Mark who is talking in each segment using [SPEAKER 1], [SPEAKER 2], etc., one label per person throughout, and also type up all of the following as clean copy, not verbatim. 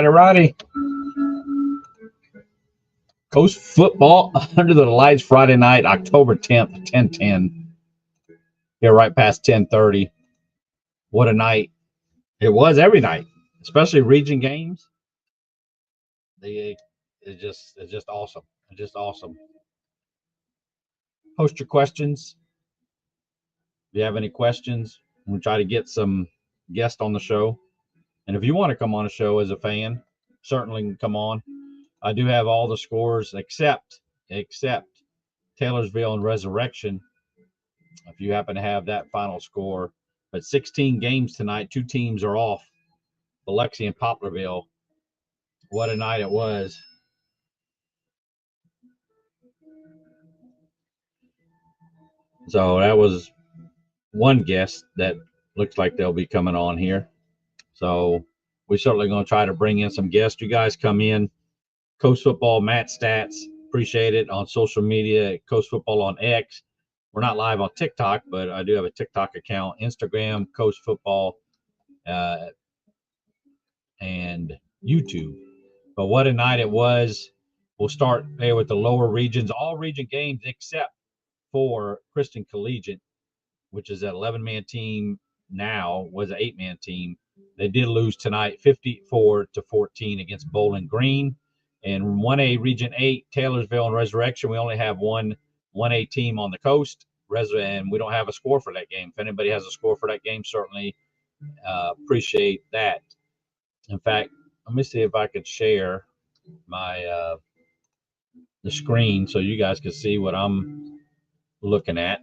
[SPEAKER 1] Righty. Coast football under the lights Friday night, October 10th, 10:10. Here right past 10:30. What a night. It was every night, especially region games. It's just awesome. It's just awesome. Post your questions. If you have any questions, we'll try to get some guests on the show. And if you want to come on a show as a fan, certainly come on. I do have all the scores except Taylorsville and Resurrection, if you happen to have that final score. But 16 games tonight, 2 teams are off, Biloxi and Poplarville. What a night it was. So that was one guest that looks like they'll be coming on here. So we're certainly going to try to bring in some guests. You guys come in. Coast Football, Matt Stats, appreciate it. On social media, Coast Football on X. We're not live on TikTok, but I do have a TikTok account. Instagram, Coast Football, and YouTube. But what a night it was. We'll start there with the lower regions, all region games except for Christian Collegiate, which is an 11-man team now, was an 8-man team. They did lose tonight 54-14 against Bowling Green. And 1A Region 8, Taylorsville and Resurrection, we only have one 1A team on the coast, and we don't have a score for that game. If anybody has a score for that game, certainly appreciate that. In fact, let me see if I could share my the screen so you guys can see what I'm looking at.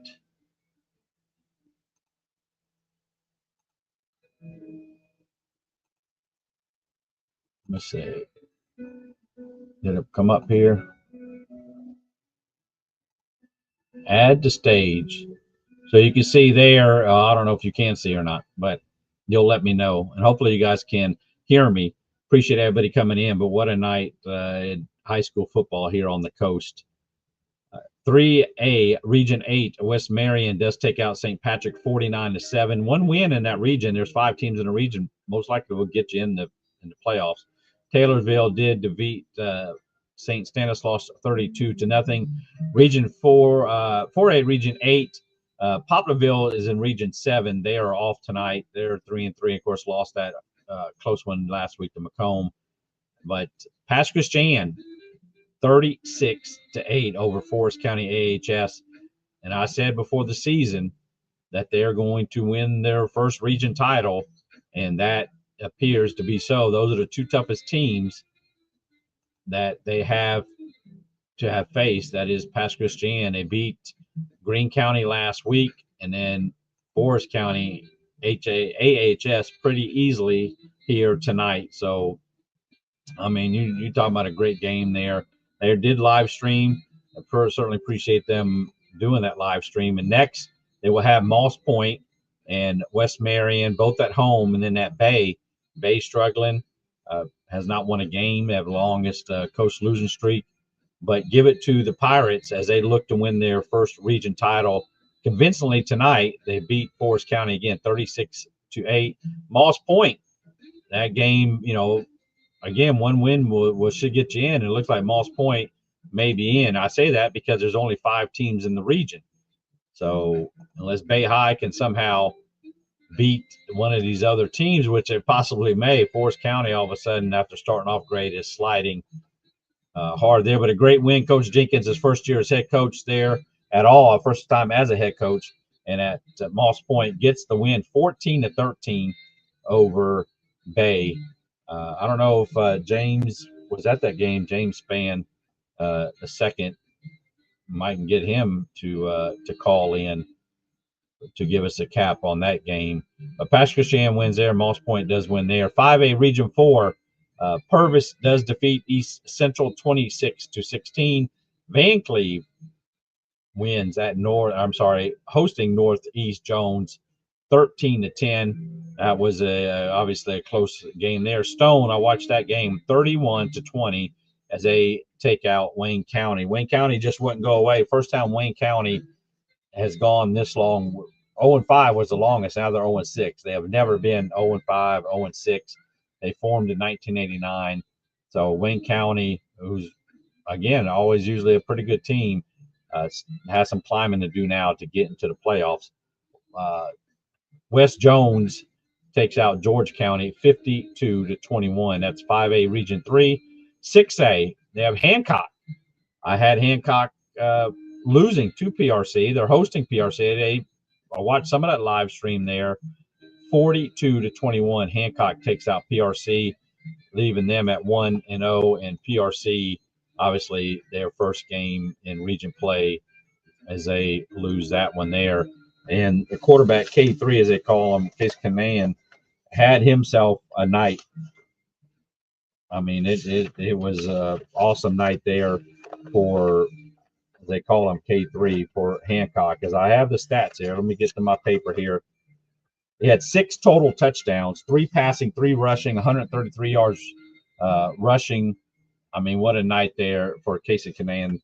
[SPEAKER 1] Let's see. Did it come up here? Add to stage. So you can see there, I don't know if you can see or not, but you'll let me know. And hopefully you guys can hear me. Appreciate everybody coming in, but what a night in high school football here on the coast. 3A, Region 8, West Marion does take out St. Patrick 49-7. One win in that region. There's 5 teams in the region. Most likely will get you in the playoffs. Taylorsville did defeat St. Stanislaus 32-0. Region 4, 4A, Region 8. Poplarville is in Region 7. They are off tonight. They're 3-3. Of course, lost that close one last week to Macomb. But Pass Christian 36-8 over Forest County AHS. And I said before the season that they're going to win their first region title, and that appears to be so. Those are the 2 toughest teams that they have to have faced. That is Pass Christian. They beat Greene County last week, and then Forest County AHS pretty easily here tonight. So, I mean, you talking about a great game there. They did live stream. I certainly appreciate them doing that live stream. And next, they will have Moss Point and West Marion, both at home. And then that Bay struggling, has not won a game. They have the longest coast losing streak. But give it to the Pirates as they look to win their first region title convincingly tonight. They beat Forest County again, 36-8. Moss Point, that game, again, one win should get you in. It looks like Moss Point may be in. I say that because there's only 5 teams in the region. So unless Bay High can somehow beat one of these other teams, which it possibly may, Forest County all of a sudden after starting off great is sliding hard there. But a great win. Coach Jenkins, his first year as head coach there at all, first time as a head coach, and at Moss Point gets the win 14-13 over Bay. I don't know if James was at that game. James Spann, the second, might get him to call in to give us a cap on that game. But Pass Christian wins there. Moss Point does win there. 5A Region 4, Purvis does defeat East Central 26-16. Van Cleve wins at hosting Northeast Jones 13-10. That was obviously a close game there. Stone, I watched that game, 31-20. as they take out Wayne County. Wayne County just wouldn't go away. First time Wayne County has gone this long. 0-5 was the longest. Now they're 0-6. They have never been 0-5, 0-6. They formed in 1989. So Wayne County, who's again always usually a pretty good team, has some climbing to do now to get into the playoffs. West Jones takes out George County 52-21. That's 5A Region 3. 6A, they have Hancock. I had Hancock losing to PRC. They're hosting PRC. I watched some of that live stream there. 42-21. Hancock takes out PRC, leaving them at 1-0. And PRC, obviously, their first game in region play as they lose that one there. And the quarterback, K3, as they call him, Case Command, had himself a night. I mean, it was an awesome night there for, as they call him, K3 for Hancock. As I have the stats here, let me get to my paper here. He had 6 total touchdowns, 3 passing, 3 rushing, 133 yards rushing. I mean, what a night there for Casey Command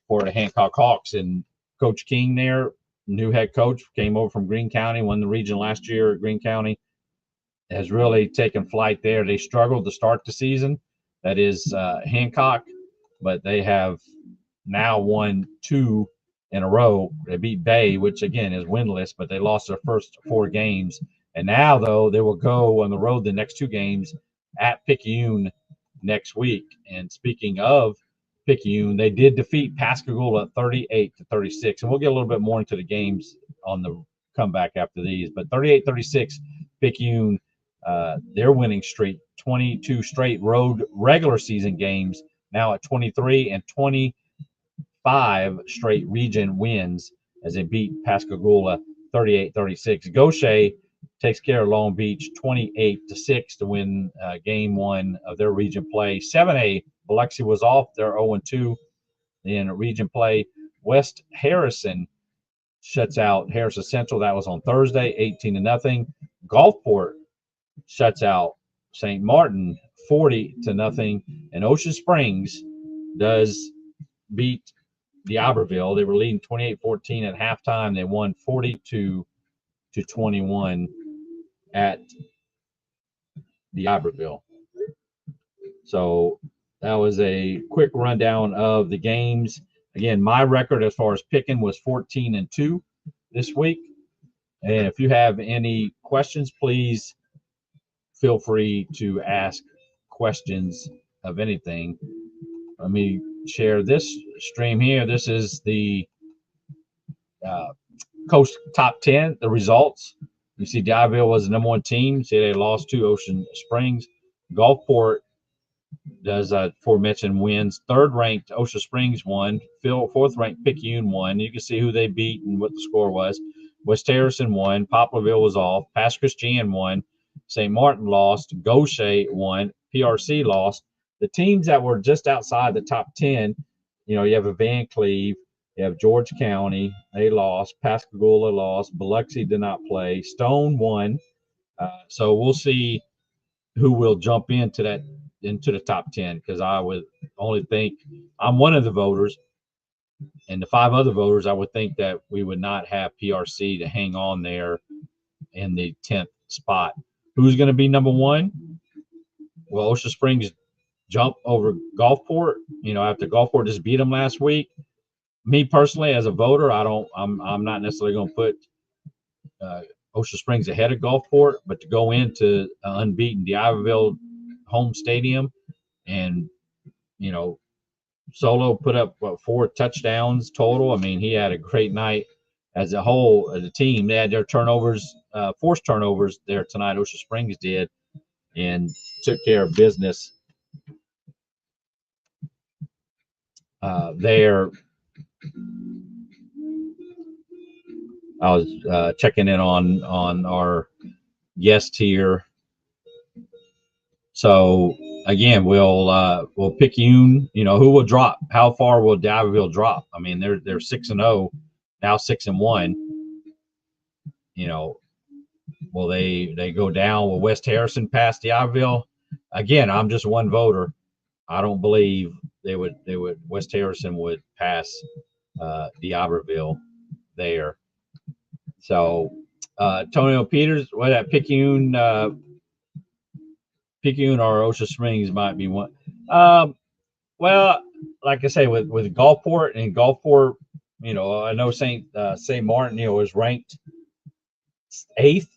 [SPEAKER 1] for the Hancock Hawks. And Coach King there, new head coach, came over from Greene County, won the region last year at Greene County, has really taken flight there. They struggled to start the season. That is Hancock, but they have now won 2 in a row. They beat Bay, which again is winless, but they lost their first 4 games. And now, though, they will go on the road the next 2 games at Picayune next week. And speaking of Picayune, they did defeat Pascagoula 38-36. And we'll get a little bit more into the games on the comeback after these. But 38-36, Picayune, their winning streak, 22 straight road regular season games, now at 23, and 25 straight region wins as they beat Pascagoula 38-36. Gaucher takes care of Long Beach 28-6 to win game 1 of their region play. 7A, Biloxi was off. They're 0-2 in region play. West Harrison shuts out Harrison Central. That was on Thursday, 18-0. Gulfport shuts out St. Martin 40-0. And Ocean Springs does beat D'Iberville. They were leading 28-14 at halftime. They won 42-21 at D'Iberville. So that was a quick rundown of the games. Again, my record as far as picking was 14-2 this week. And if you have any questions, please feel free to ask questions of anything. Let me share this stream here. This is the Coast Top 10, the results. You see D'Iberville was the number 1 team. See they lost to Ocean Springs. Gulfport does aforementioned wins. 3rd ranked Ocean Springs won. 4th ranked Picayune won. You can see who they beat and what the score was. West Harrison won. Poplarville was off. Pass Christian won. St. Martin lost. Gaucher won. PRC lost. The teams that were just outside the top 10, you have a Van Cleve, you have George County, they lost. Pascagoula lost. Biloxi did not play. Stone won. So we'll see who will jump into the top 10, because I would only think I'm one of the voters, and the 5 other voters, I would think that we would not have PRC to hang on there in the 10th spot. Who's going to be number 1? Well, Ocean Springs jump over Gulfport, after Gulfport just beat them last week. Me personally, as a voter, I'm not necessarily going to put Ocean Springs ahead of Gulfport, but to go into unbeaten D'Iberville home stadium and, Solo put up 4 touchdowns total. I mean, he had a great night as a whole. As a team, they had their turnovers, forced turnovers there tonight. Ocean Springs did, and took care of business there. I was checking in on our guest here. So again, we'll Picayune. Who will drop? How far will D'Iberville drop? I mean, they're 6-0 now, 6-1. Will they go down? Will West Harrison pass D'Iberville? Again, I'm just one voter. I don't believe West Harrison would pass D'Iberville there. So Tonio Peters, what that Picayune or Osha Springs might be one. Well, like I say, with Gulfport, I know St. Martin, was ranked 8th.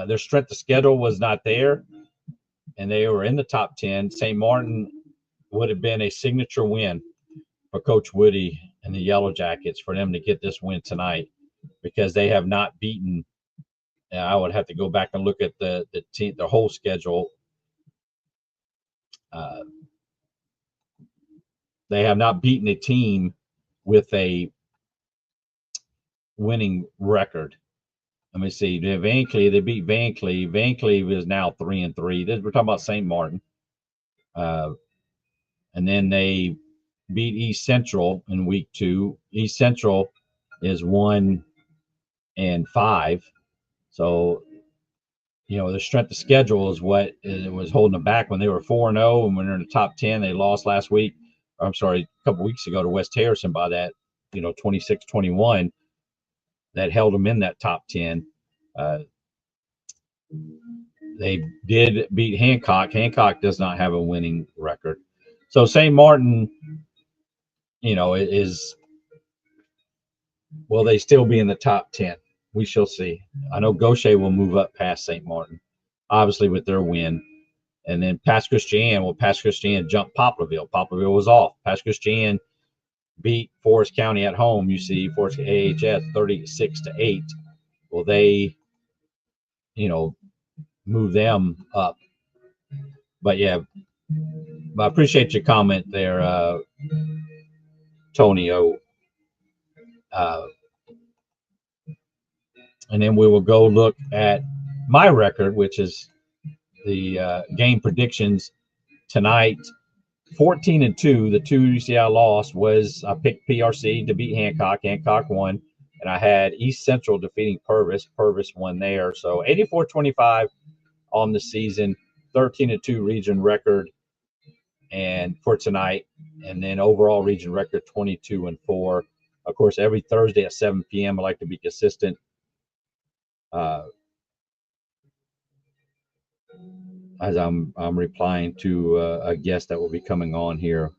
[SPEAKER 1] Their strength of schedule was not there, and they were in the top 10. St. Martin would have been a signature win for Coach Woody and the Yellow Jackets for them to get this win tonight, because they have not beaten. I would have to go back and look at the team, the whole schedule. They have not beaten a team with a winning record. Let me see. They beat Van Cleve. Van Cleve is now 3-3. We're talking about St. Martin. And then they beat East Central in week 2. East Central is 1-5. So, the strength of schedule is what was holding them back when they were 4-0, and when they're in the top 10. They lost last week. I'm sorry, a couple weeks ago to West Harrison by that, 26-21. That held them in that top 10. They did beat Hancock. Hancock does not have a winning record. So St. Martin, will they still be in the top 10? We shall see. I know Gaucher will move up past St. Martin, obviously with their win. And then Pass Christian jumped Poplarville. Poplarville was off. Pass Christian beat Forest County at home. You see Forest AHS 36-8. Well, they, move them up. But yeah, I appreciate your comment there, Tonio. And then we will go look at my record, which is the game predictions tonight. 14-2. The 2 UCI I lost was I picked PRC to beat Hancock. Hancock won. And I had East Central defeating Purvis. Purvis won there. So 84-25 on the season, 13-2 region record and for tonight. And then overall region record 22-4. Of course, every Thursday at 7 p.m. I like to be consistent. As I'm replying to a guest that will be coming on here.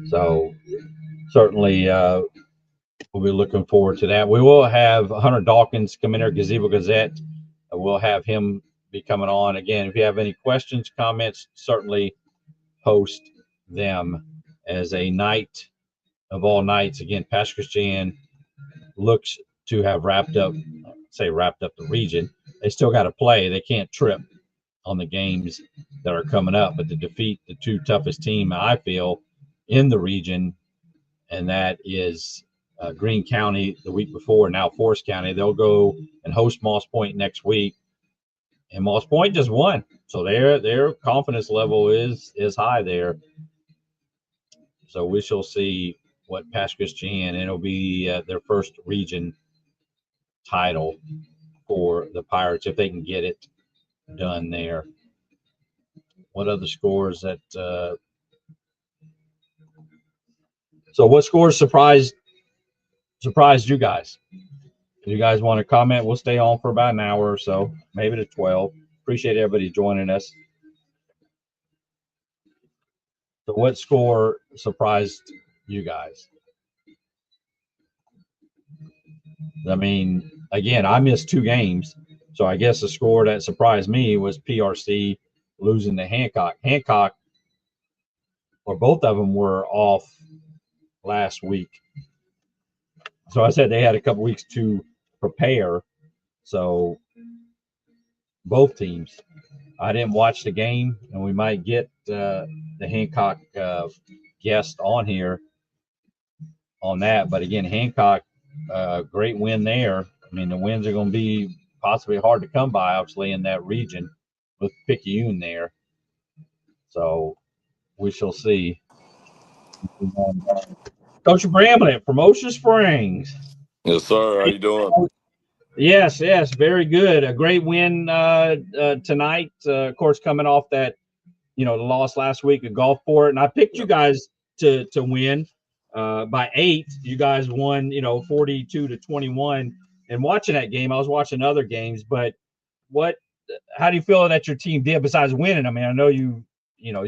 [SPEAKER 1] So certainly we'll be looking forward to that. We will have Hunter Dawkins come in there, Gazebo Gazette. We'll have him be coming on. Again, if you have any questions, comments, certainly post them. As a night of all nights, again, Pass Christian looks to have wrapped up the region. They still got to play. They can't trip on the games that are coming up, but to defeat the 2 toughest team, I feel, in the region, and that is Greene County the week before, now Forest County. They'll go and host Moss Point next week, and Moss Point just won, so their confidence level is high there. So we shall see what Pass Christian, and it'll be their first region title for the Pirates if they can get it done there. What other scores that? So what scores surprised you guys? If you guys want to comment, we'll stay on for about an hour or so, maybe to 12. Appreciate everybody joining us. So what score surprised you guys? I mean, again, I missed 2 games, so I guess the score that surprised me was PRC losing to Hancock. Hancock, or both of them, were off last week. So I said they had a couple weeks to prepare. So both teams. I didn't watch the game, and we might get the Hancock guest on here on that. But again, Hancock, great win there. I mean, the wins are going to be possibly hard to come by, obviously, in that region with Picayune there. So we shall see. Coach Bramlett from Ocean Springs.
[SPEAKER 2] Yes, sir. How you doing?
[SPEAKER 1] Yes, yes, very good. A great win tonight. Of course, coming off that the loss last week at Gulfport, and I picked you
[SPEAKER 2] Yep.
[SPEAKER 1] guys to win by 8. You guys won 42-21. And watching that game, I was watching other games, but what? How do you feel that your team did besides winning? I mean, I know you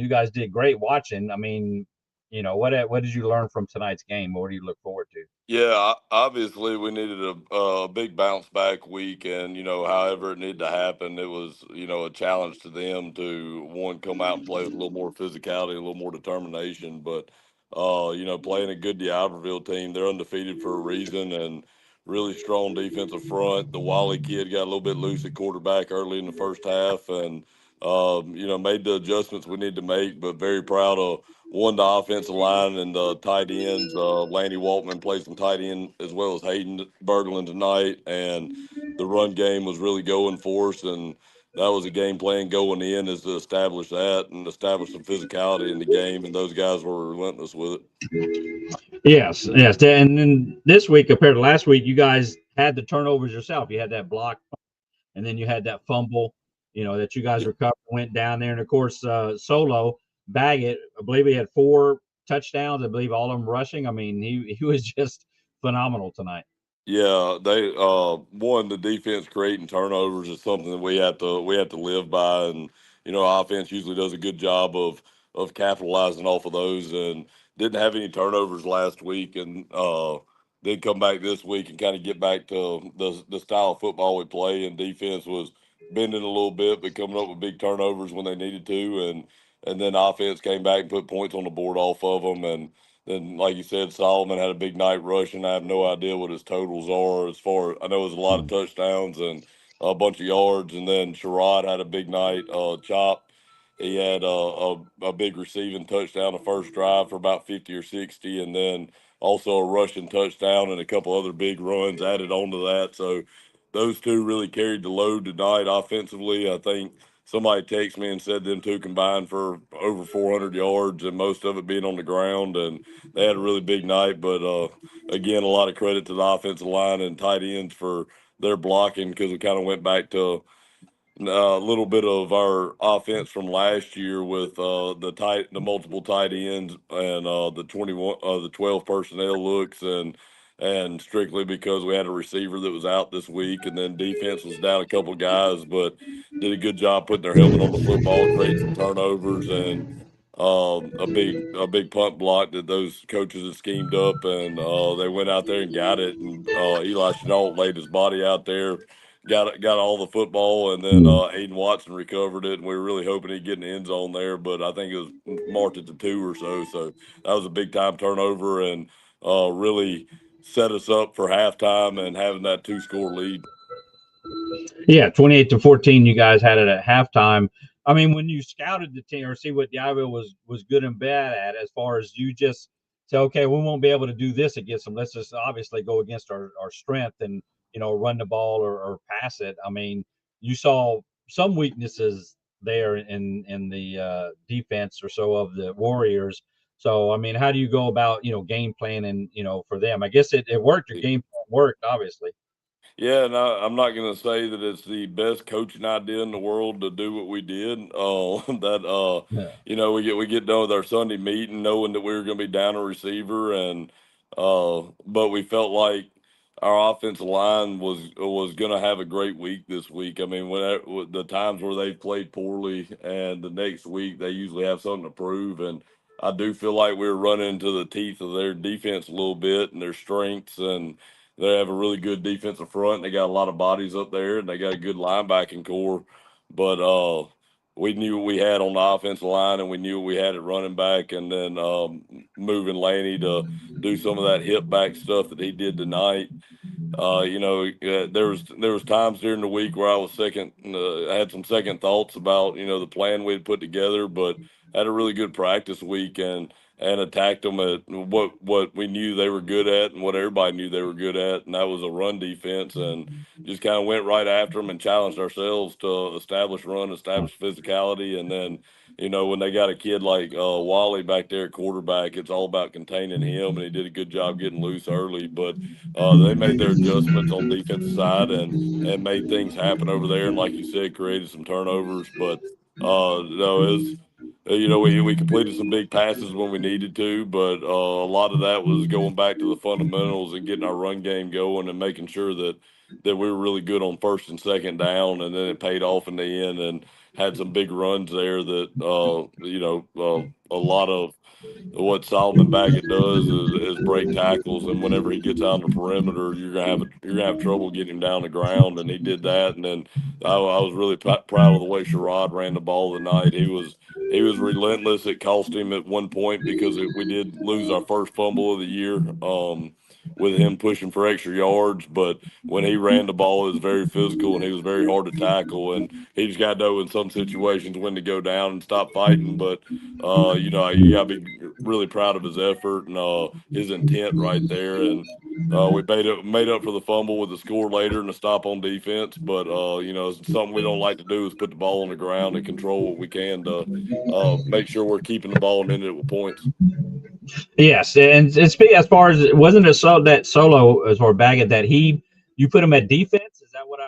[SPEAKER 1] guys did great watching. I mean, what did you learn from tonight's game? What do you look forward to?
[SPEAKER 2] Yeah, obviously we needed a big bounce back week, and however it needed to happen, it was a challenge to them to one come out and play with a little more physicality, a little more determination. But playing a good D'Iberville team, they're undefeated for a reason, and really strong defensive front. The Wally kid got a little bit loose at quarterback early in the first half, and made the adjustments we need to make. But very proud of one, the offensive line and the tight ends. Lanny Waltman plays some tight end as well as Hayden Berglund tonight, and the run game was really going for us. And that was a game plan going in, is to establish that and establish some physicality in the game. And those guys were relentless with it.
[SPEAKER 1] Yes, yes. And then this week compared to last week, you guys had the turnovers yourself. You had that block, and then you had that fumble. That you guys recovered, went down there, and of course, Solo Baggett. I believe he had 4 touchdowns. I believe all of them rushing. I mean, he was just phenomenal tonight.
[SPEAKER 2] Yeah, they one, the defense creating turnovers is something that we have to live by, and offense usually does a good job of capitalizing off of those, and didn't have any turnovers last week, and did come back this week and kind of get back to the style of football we play, and defense was bending a little bit but coming up with big turnovers when they needed to, and then offense came back and put points on the board off of them. And then, like you said, Solomon had a big night rushing. I have no idea what his totals are. As far I know, it was a lot of touchdowns and a bunch of yards. And then Sherrod had a big night. Chop, he had a big receiving touchdown the first drive for about 50 or 60, and then also a rushing touchdown and a couple other big runs added on to that. So those two really carried the load tonight offensively. I think somebody texted me and said them two combined for over 400 yards, and most of it being on the ground. And they had a really big night. But again, a lot of credit to the offensive line and tight ends for their blocking, because we kind of went back to a little bit of our offense from last year with the multiple tight ends and the 12 personnel looks, and strictly because we had a receiver that was out this week, and then defense was down a couple guys, but did a good job putting their helmet on the football, creating some turnovers, and a big punt block that those coaches had schemed up, and they went out there and got it, and Eli Chenault laid his body out there, got all the football, and then Aiden Watson recovered it, and we were really hoping he'd get in the end zone there, but I think it was marked at the 2 or so. So that was a big time turnover, and really set us up for halftime and having that 2-score lead.
[SPEAKER 1] Yeah, 28-14. You guys had it at halftime. I mean, when you scouted the team or see what Diablo was good and bad at, as far as you just say, okay, we won't be able to do this against them. Let's just obviously go against our strength and run the ball or pass it. I mean, you saw some weaknesses there in the defense or so of the Warriors. So I mean, how do you go about game planning for them? I guess it worked. Your game plan worked, obviously.
[SPEAKER 2] Yeah, and I'm not going to say that it's the best coaching idea in the world to do what we did. That
[SPEAKER 1] Yeah.
[SPEAKER 2] we get done with our Sunday meeting knowing that we were going to be down a receiver, and but we felt like our offensive line was going to have a great week this week. I mean, when the times where they played poorly, and the next week they usually have something to prove, and I do feel like we were running into the teeth of their defense a little bit and their strengths, and they have a really good defensive front. They got a lot of bodies up there, and they got a good linebacking core. But we knew what we had on the offensive line, and we knew what we had at running back, and then moving Laney to do some of that hip back stuff that he did tonight. There was times during the week where I was second. I had some second thoughts about the plan we had put together, but had a really good practice week, and attacked them at what we knew they were good at and what everybody knew they were good at, and that was a run defense, and just kind of went right after them and challenged ourselves to establish run, establish physicality, and then you know, when they got a kid like Wally back there at quarterback, it's all about containing him, and he did a good job getting loose early. But they made their adjustments on defensive side and made things happen over there, and like you said, created some turnovers. But no, it was. You know, we completed some big passes when we needed to, but a lot of that was going back to the fundamentals and getting our run game going and making sure that we were really good on first and second down, and then it paid off in the end and had some big runs there that a lot of what Solomon Baggett does is break tackles, and whenever he gets out on the perimeter, you're gonna have trouble getting him down the ground, and he did that. And then I was really proud of the way Sherrod ran the ball tonight. He was relentless. It cost him at one point because we did lose our first fumble of the year. With him pushing for extra yards, but when he ran the ball, it was very physical and he was very hard to tackle. And he just got to know in some situations when to go down and stop fighting. But you got to be really proud of his effort and his intent right there. And we made up for the fumble with the score later and a stop on defense. But something we don't like to do is put the ball on the ground and control what we can to make sure we're keeping the ball and ending it with points.
[SPEAKER 1] Yes, and speak as far as wasn't it so that solo as far Baggett that you put him at defense? Is that what I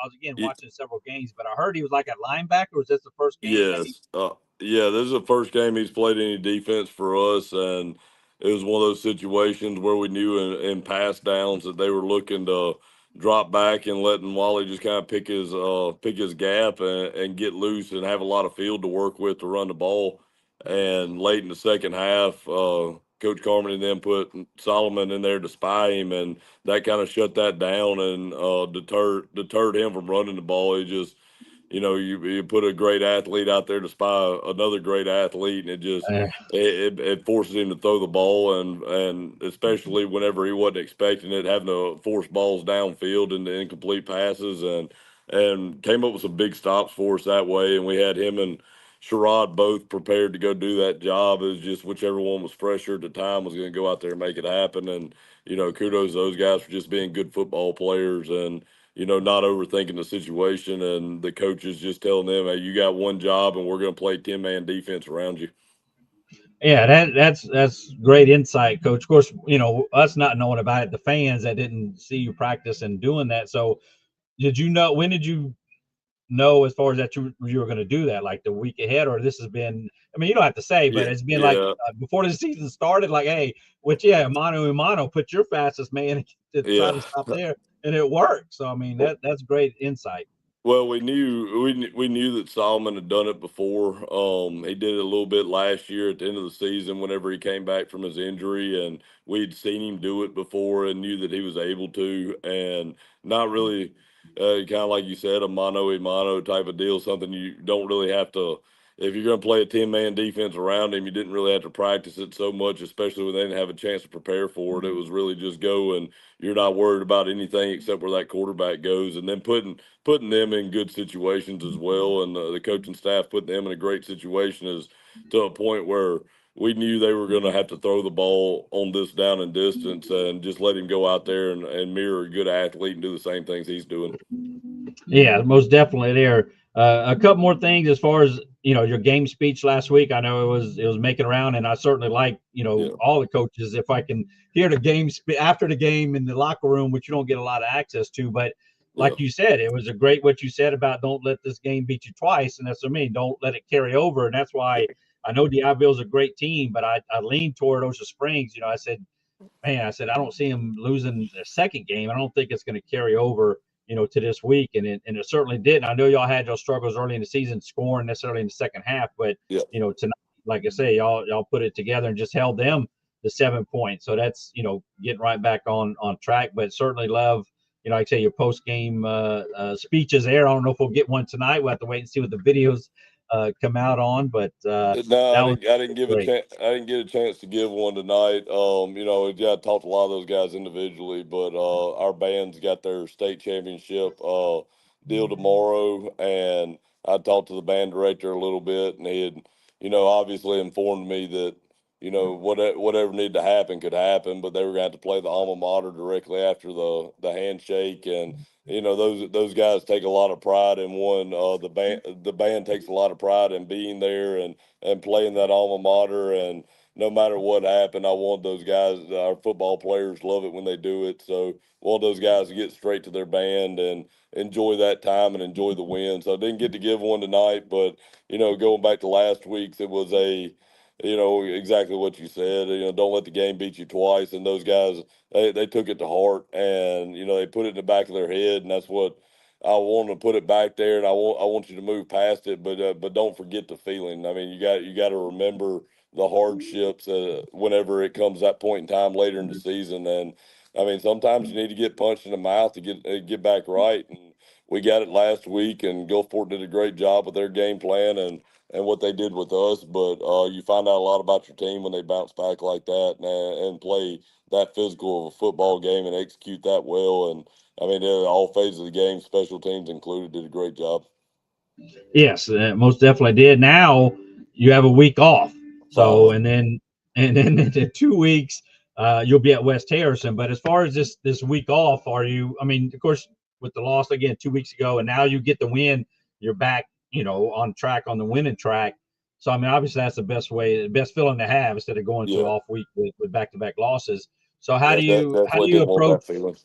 [SPEAKER 1] was again watching several games, but I heard he was like at linebacker. Was this the first game that he?
[SPEAKER 2] Yes. Yeah, this is the first game he's played any defense for us, and it was one of those situations where we knew in pass downs that they were looking to drop back and letting Wally just kind of pick his gap and get loose and have a lot of field to work with to run the ball. And late in the second half, Coach Carmen and them put Solomon in there to spy him, and that kind of shut that down and deterred him from running the ball. He just you put a great athlete out there to spy another great athlete, and
[SPEAKER 1] Uh,
[SPEAKER 2] it forces him to throw the ball, and especially whenever he wasn't expecting it, having to force balls downfield into incomplete passes, and came up with some big stops for us that way. And we had him and Sherrod both prepared to go do that job. It was just whichever one was fresher at the time was going to go out there and make it happen. And kudos to those guys for just being good football players and not overthinking the situation, and the coaches just telling them, hey, you got one job and we're going to play 10-man defense around you.
[SPEAKER 1] yeah, that's great insight, Coach. Of course, us not knowing about it, the fans that didn't see you practice and doing that. So, did you know? When did you know as far as that you were going to do that, like the week ahead, or this has been? I mean, you don't have to say, but
[SPEAKER 2] Yeah.
[SPEAKER 1] it's been like
[SPEAKER 2] Yeah.
[SPEAKER 1] before the season started. Like, hey, which yeah, mano, put your fastest man to try
[SPEAKER 2] Yeah.
[SPEAKER 1] to stop there, and it worked. So I mean, that's great insight.
[SPEAKER 2] Well, we knew that Solomon had done it before. He did it a little bit last year at the end of the season whenever he came back from his injury, and we'd seen him do it before and knew that he was able to, and not really, kind of like you said, a mano a mano type of deal. Something you don't really have to. If you're going to play a 10-man defense around him, you didn't really have to practice it so much, especially when they didn't have a chance to prepare for it. It was really just go, and you're not worried about anything except where that quarterback goes, and then putting them in good situations as well, and the coaching staff putting them in a great situation is to a point where we knew they were going to have to throw the ball on this down and distance and just let him go out there and mirror a good athlete and do the same things he's doing.
[SPEAKER 1] Yeah, most definitely there. A couple more things as far as your game speech last week. I know it was making around, and I certainly like
[SPEAKER 2] Yeah.
[SPEAKER 1] all the coaches if I can hear the game after the game in the locker room, which you don't get a lot of access to. But
[SPEAKER 2] Yeah.
[SPEAKER 1] like you said, it was a great what you said about don't let this game beat you twice, and that's what I mean. Don't let it carry over, and that's why I know D'Iberville's a great team, but I lean toward Ocean Springs. I said, man, I said I don't see him losing the second game. I don't think it's going to carry over, to this week, and it certainly didn't. I know y'all had those struggles early in the season, scoring necessarily in the second half, but
[SPEAKER 2] Yeah.
[SPEAKER 1] tonight, like I say, y'all put it together and just held them to 7 points. So that's getting right back on track. But certainly love. Like I say, your post game speeches there. I don't know if we'll get one tonight. We'll have to wait and see what the videos come out on. But
[SPEAKER 2] No,
[SPEAKER 1] that
[SPEAKER 2] I
[SPEAKER 1] was
[SPEAKER 2] didn't. I didn't give a
[SPEAKER 1] great.
[SPEAKER 2] chance. I didn't get a chance to give one tonight. Yeah, I talked to a lot of those guys individually, but our band's got their state championship deal tomorrow, and I talked to the band director a little bit, and he had, obviously informed me that, whatever needed to happen could happen, but they were going to have to play the alma mater directly after the handshake, and those guys take a lot of pride in one. The band takes a lot of pride in being there and playing that alma mater. And no matter what happened, I want those guys. Our football players love it when they do it. So I want those guys to get straight to their band and enjoy that time and enjoy the win. So I didn't get to give one tonight, but going back to last week's, it was exactly what you said. Don't let the game beat you twice. And those guys, they took it to heart, and they put it in the back of their head, and that's what I want to put it back there. And I want you to move past it, but don't forget the feeling. I mean, you got to remember the hardships whenever it comes that point in time later in the season. And I mean, sometimes you need to get punched in the mouth to get back right. And we got it last week, and Gulfport did a great job with their game plan and what they did with us. But you find out a lot about your team when they bounce back like that and play that physical of a football game and execute that well. And I mean, all phases of the game, special teams included, did a great job.
[SPEAKER 1] Yes, most definitely did. Now you have a week off. So,
[SPEAKER 2] Finally.
[SPEAKER 1] and then in 2 weeks, you'll be at West Harrison. But as far as this week off, are you? I mean, of course, with the loss again 2 weeks ago, and now you get the win, you're back, on track on the winning track. So, I mean, obviously that's the best feeling to have instead of going to
[SPEAKER 2] Yeah.
[SPEAKER 1] off week with back-to-back losses. So, how
[SPEAKER 2] Yeah,
[SPEAKER 1] do you
[SPEAKER 2] definitely didn't want
[SPEAKER 1] approach?
[SPEAKER 2] that feeling.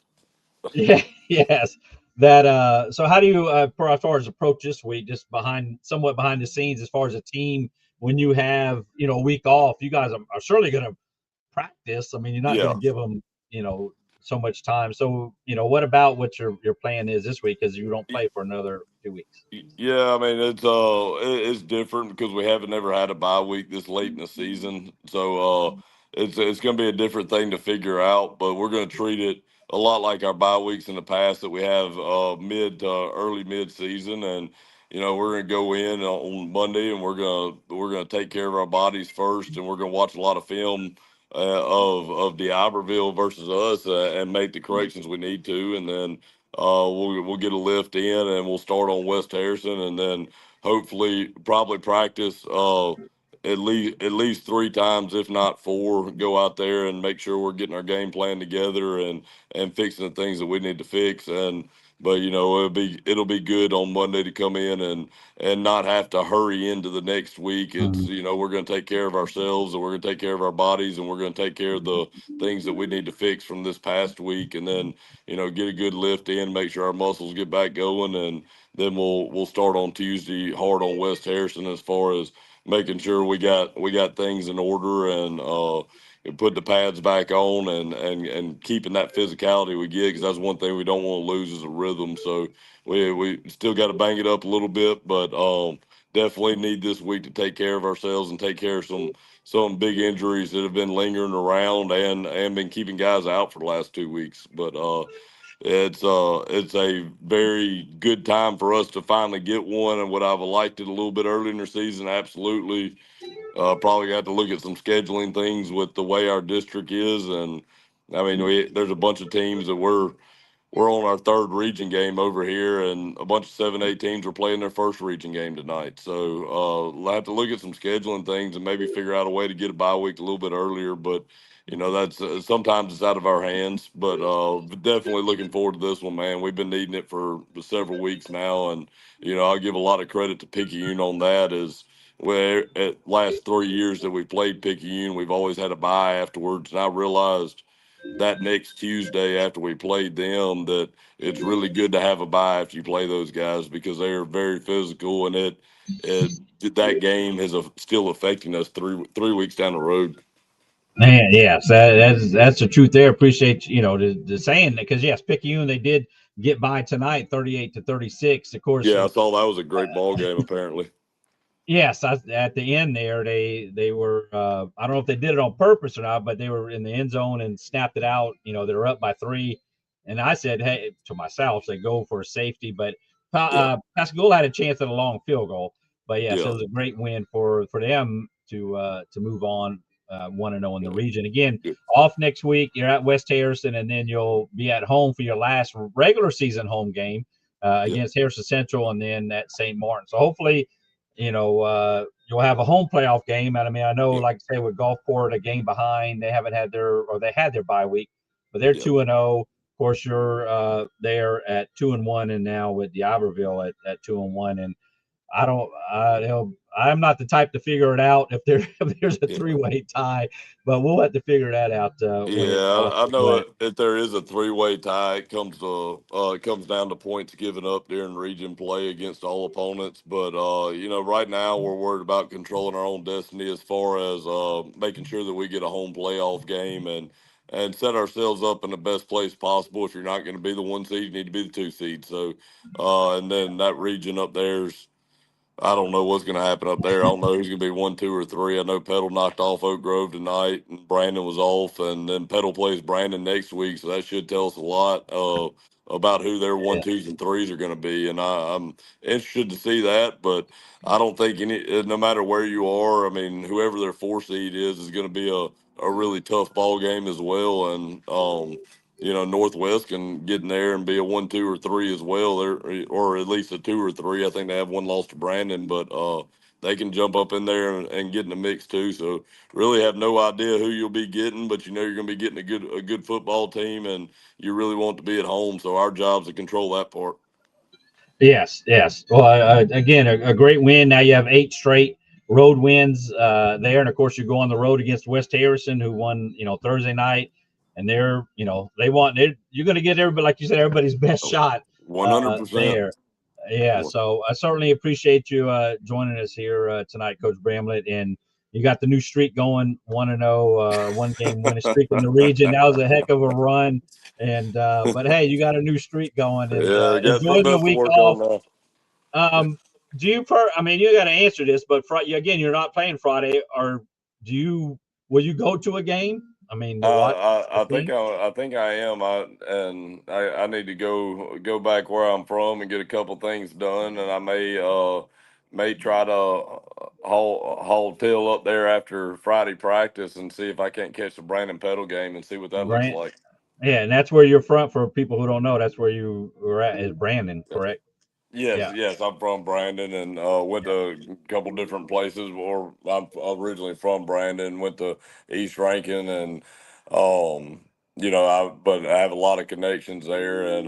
[SPEAKER 1] Yeah, yes. That so how do you as far as approach this week, just somewhat behind the scenes as far as a team when you have, a week off, you guys are certainly going to practice. I mean, you're not going
[SPEAKER 2] Yeah.
[SPEAKER 1] to give them, so much time. So, what about what your plan is this week because you don't play for another 2 weeks?
[SPEAKER 2] Yeah, I mean it's different because we haven't never had a bye week this late in the season, so it's going to be a different thing to figure out. But we're going to treat it a lot like our bye weeks in the past that we have mid to early mid season, and we're going to go in on Monday and we're going to take care of our bodies first, and we're going to watch a lot of film of D'Iberville versus us and make the corrections we need to, and then we'll get a lift in and we'll start on West Harrison, and then hopefully probably practice at least 3 times, if not 4. Go out there and make sure we're getting our game plan together and fixing the things that we need to fix. And but it'll be good on Monday to come in and not have to hurry into the next week. It's
[SPEAKER 1] Mhm.
[SPEAKER 2] we're going to take care of ourselves, and we're going to take care of our bodies, and we're going to take care of the things that we need to fix from this past week, and then get a good lift in, make sure our muscles get back going, and then we'll start on Tuesday hard on West Harrison as far as making sure we got things in order and put the pads back on and keeping that physicality we get, because that's one thing we don't want to lose is a rhythm. So we still got to bang it up a little bit, but definitely need this week to take care of ourselves and take care of some big injuries that have been lingering around and been keeping guys out for the last 2 weeks. But it's a very good time for us to finally get one. And would I've liked it a little bit earlier in the season? Absolutely. Probably got to look at some scheduling things with the way our district is, and I mean there's a bunch of teams that we're on our third region game over here, and a bunch of 7A teams are playing their first region game tonight. So we'll have to look at some scheduling things and maybe figure out a way to get a bye week a little bit earlier. But that's sometimes it's out of our hands. But definitely looking forward to this one, man. We've been needing it for several weeks now, and I'll give a lot of credit to Picayune on that. As where at last 3 years that we played Picayune, we've always had a bye afterwards, and I realized that next Tuesday after we played them that it's really good to have a bye after you play those guys, because they are very physical, and it that game is still affecting us three weeks down the road.
[SPEAKER 1] Man, yes, that's the truth there. Appreciate the saying that, because yes, Picayune, they did get by tonight, 38-36. Of course,
[SPEAKER 2] Yeah, I saw that was a great ball game apparently.
[SPEAKER 1] yes, at the end there, they were I don't know if they did it on purpose or not, but they were in the end zone and snapped it out. They were up by 3, and I said, hey, to myself, they go for a safety, but
[SPEAKER 2] Yeah,
[SPEAKER 1] Pascagoula had a chance at a long field goal. But yes, it
[SPEAKER 2] yeah,
[SPEAKER 1] was a great win for them to move on 1-0 in the
[SPEAKER 2] yeah,
[SPEAKER 1] region. Again,
[SPEAKER 2] yeah,
[SPEAKER 1] off next week. You're at West Harrison, and then you'll be at home for your last regular season home game
[SPEAKER 2] yeah,
[SPEAKER 1] against Harrison Central, and then at St. Martin. So hopefully, you'll have a home playoff game. And I mean, I know,
[SPEAKER 2] yeah,
[SPEAKER 1] like I say, with Gulfport a game behind, they had their bye week, but they're
[SPEAKER 2] yeah,
[SPEAKER 1] 2-0. Of course, you're there at 2-1, and now with D'Iberville at 2-1, and I'm not the type to figure it out if if there's a
[SPEAKER 2] Yeah.
[SPEAKER 1] three-way tie, but we'll have to figure that out when it's
[SPEAKER 2] Yeah,
[SPEAKER 1] all
[SPEAKER 2] I
[SPEAKER 1] said and
[SPEAKER 2] know
[SPEAKER 1] done.
[SPEAKER 2] if there is a three-way tie, it comes down to points given up during region play against all opponents. But right now we're worried about controlling our own destiny as far as making sure that we get a home playoff game and set ourselves up in the best place possible. If you're not going to be the 1 seed, you need to be the 2 seed. So, and then that region up there's I don't know what's going to happen up there. I don't know who's going to be 1, 2, or 3. I know Petal knocked off Oak Grove tonight, and Brandon was off, and then Petal plays Brandon next week, so that should tell us a lot about who their
[SPEAKER 1] Yeah.
[SPEAKER 2] 1, 2s, and 3s are going to be. And I'm interested to see that, but I don't think no matter where you are, I mean, whoever their 4 seed is going to be a really tough ball game as well. And Northwest can get in there and be a 1, 2, or 3 as well, or at least a 2 or 3. I think they have one loss to Brandon, but they can jump up in there and get in the mix too. So really have no idea who you'll be getting, but you know you're going to be getting a good football team, and you really want to be at home. So our job's to control that part.
[SPEAKER 1] Yes, yes. Well, again, a great win. Now you have 8 straight road wins there, and of course you go on the road against West Harrison, who won, Thursday night, and you're going to get everybody, like you said, everybody's best shot
[SPEAKER 2] 100%.
[SPEAKER 1] there. Yeah, so I certainly appreciate you joining us here tonight, Coach Bramlett, and you got the new streak going, 1-0, 1 game winning streak in the region. That was a heck of a run, and but hey, you got a new streak going, and
[SPEAKER 2] Yeah, got
[SPEAKER 1] enjoy
[SPEAKER 2] something
[SPEAKER 1] the
[SPEAKER 2] else to
[SPEAKER 1] week
[SPEAKER 2] work
[SPEAKER 1] off.
[SPEAKER 2] on
[SPEAKER 1] Do you I mean, you got to answer this, but again, you're not playing Friday, or will you go to a game? I mean, to watch the team?
[SPEAKER 2] I think I am. I need to go back where I'm from and get a couple things done, and I may try to haul tail up there after Friday practice and see if I can't catch the Brandon Pedal game and see what that looks
[SPEAKER 1] Brand,
[SPEAKER 2] like.
[SPEAKER 1] yeah, and that's where you're from. For people who don't know, that's where you were at, is Brandon, correct?
[SPEAKER 2] Yes,
[SPEAKER 1] Yeah,
[SPEAKER 2] yes, I'm from Brandon and went to a couple different places. Or I'm originally from Brandon, went to East Rankin, and um, but I have a lot of connections there, and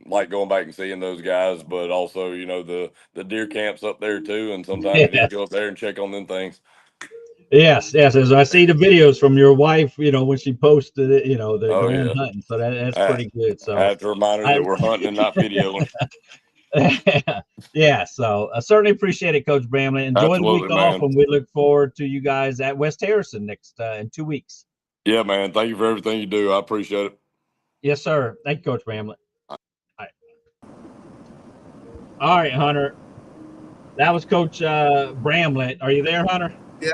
[SPEAKER 2] like going back and seeing those guys. But also, the deer camps up there too, and sometimes you
[SPEAKER 1] yeah.
[SPEAKER 2] just go up there and check on them things.
[SPEAKER 1] Yes, yes. As I see the videos from your wife, when she posted it, they're
[SPEAKER 2] Oh
[SPEAKER 1] going
[SPEAKER 2] yeah,
[SPEAKER 1] hunting. So that's
[SPEAKER 2] I,
[SPEAKER 1] pretty good.
[SPEAKER 2] I
[SPEAKER 1] So
[SPEAKER 2] have to remind her
[SPEAKER 1] I,
[SPEAKER 2] that we're hunting and not videoing.
[SPEAKER 1] yeah. So I certainly appreciate it, Coach Bramlett. Enjoy the week
[SPEAKER 2] Absolutely,
[SPEAKER 1] off,
[SPEAKER 2] man.
[SPEAKER 1] and we look forward to you guys at West Harrison next in 2 weeks.
[SPEAKER 2] Yeah, man. Thank you for everything you do. I appreciate it.
[SPEAKER 1] Yes, sir. Thank you, Coach Bramlett. All right, Hunter. That was Coach Bramlett. Are you there, Hunter?
[SPEAKER 3] Yeah,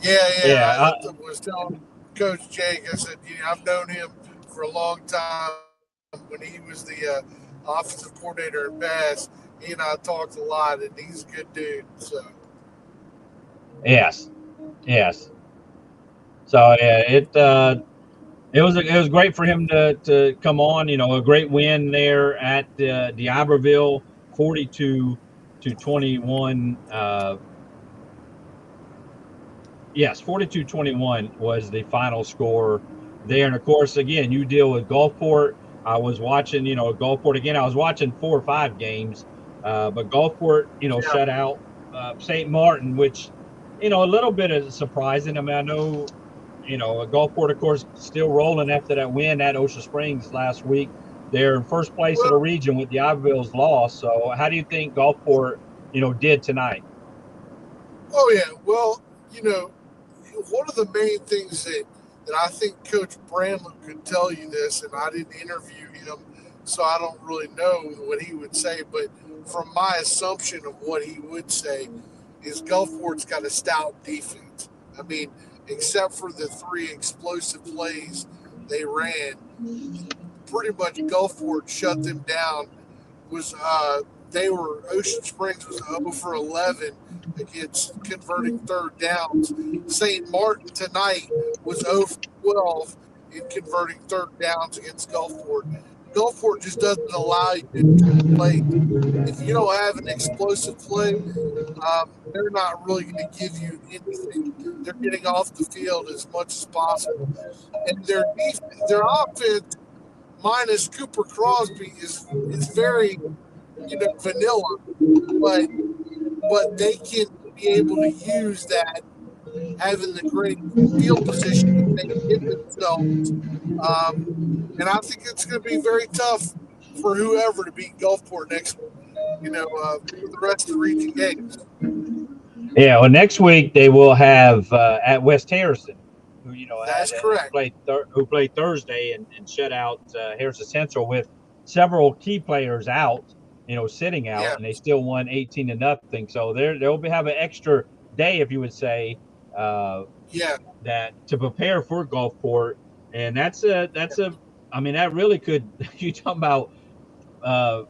[SPEAKER 3] yeah,
[SPEAKER 1] Yeah.
[SPEAKER 3] yeah. I was telling Coach Jake, I said, I've known him for a long time. When he was the offensive coordinator at Bass, he and I talked a lot, and he's a good dude. So,
[SPEAKER 1] Yes. Yes. So yeah, it was great for him to come on. A great win there at D'Iberville, 42-21. Yes, 42-21 was the final score there. And of course, again, you deal with Gulfport. I was watching, Gulfport again. I was watching 4 or 5 games, but Gulfport,
[SPEAKER 3] yeah.
[SPEAKER 1] shut out St. Martin, which, a little bit of surprising. I mean, I know, Gulfport, of course, still rolling after that win at Ocean Springs last week. They're in first place of the
[SPEAKER 3] Well,
[SPEAKER 1] region with the Iberville's loss. So, how do you think Gulfport, did tonight?
[SPEAKER 3] oh yeah. Well, you know, one of the main things that I think Coach Brandon could tell you this, and I didn't interview him, so I don't really know what he would say. But from my assumption of what he would say, is Gulfport's got a stout defense. I mean, except for the 3 explosive plays they ran, pretty much Gulfport shut them down. Was They were Ocean Springs was 0 for 11 against converting third downs. St. Martin tonight was 0 for 12 in converting third downs against Gulfport. Gulfport just doesn't allow you to play. If you don't have an explosive play, they're not really going to give you anything. They're getting off the field as much as possible, and their offense. minus Cooper Crosby is very, vanilla, but they can be able to use that, having the great field position that they give themselves. And I think it's going to be very tough for whoever to beat Gulfport next, for the rest of the region games.
[SPEAKER 1] Yeah, well, next week they will have at West Harrison, who
[SPEAKER 3] That's correct.
[SPEAKER 1] who played Thursday and shut out Harrison Central with several key players out, sitting out,
[SPEAKER 3] Yeah.
[SPEAKER 1] and they still won 18-0. So they'll have an extra day, if you would say, that to prepare for Gulfport, and that's a I mean, that really could, you talking about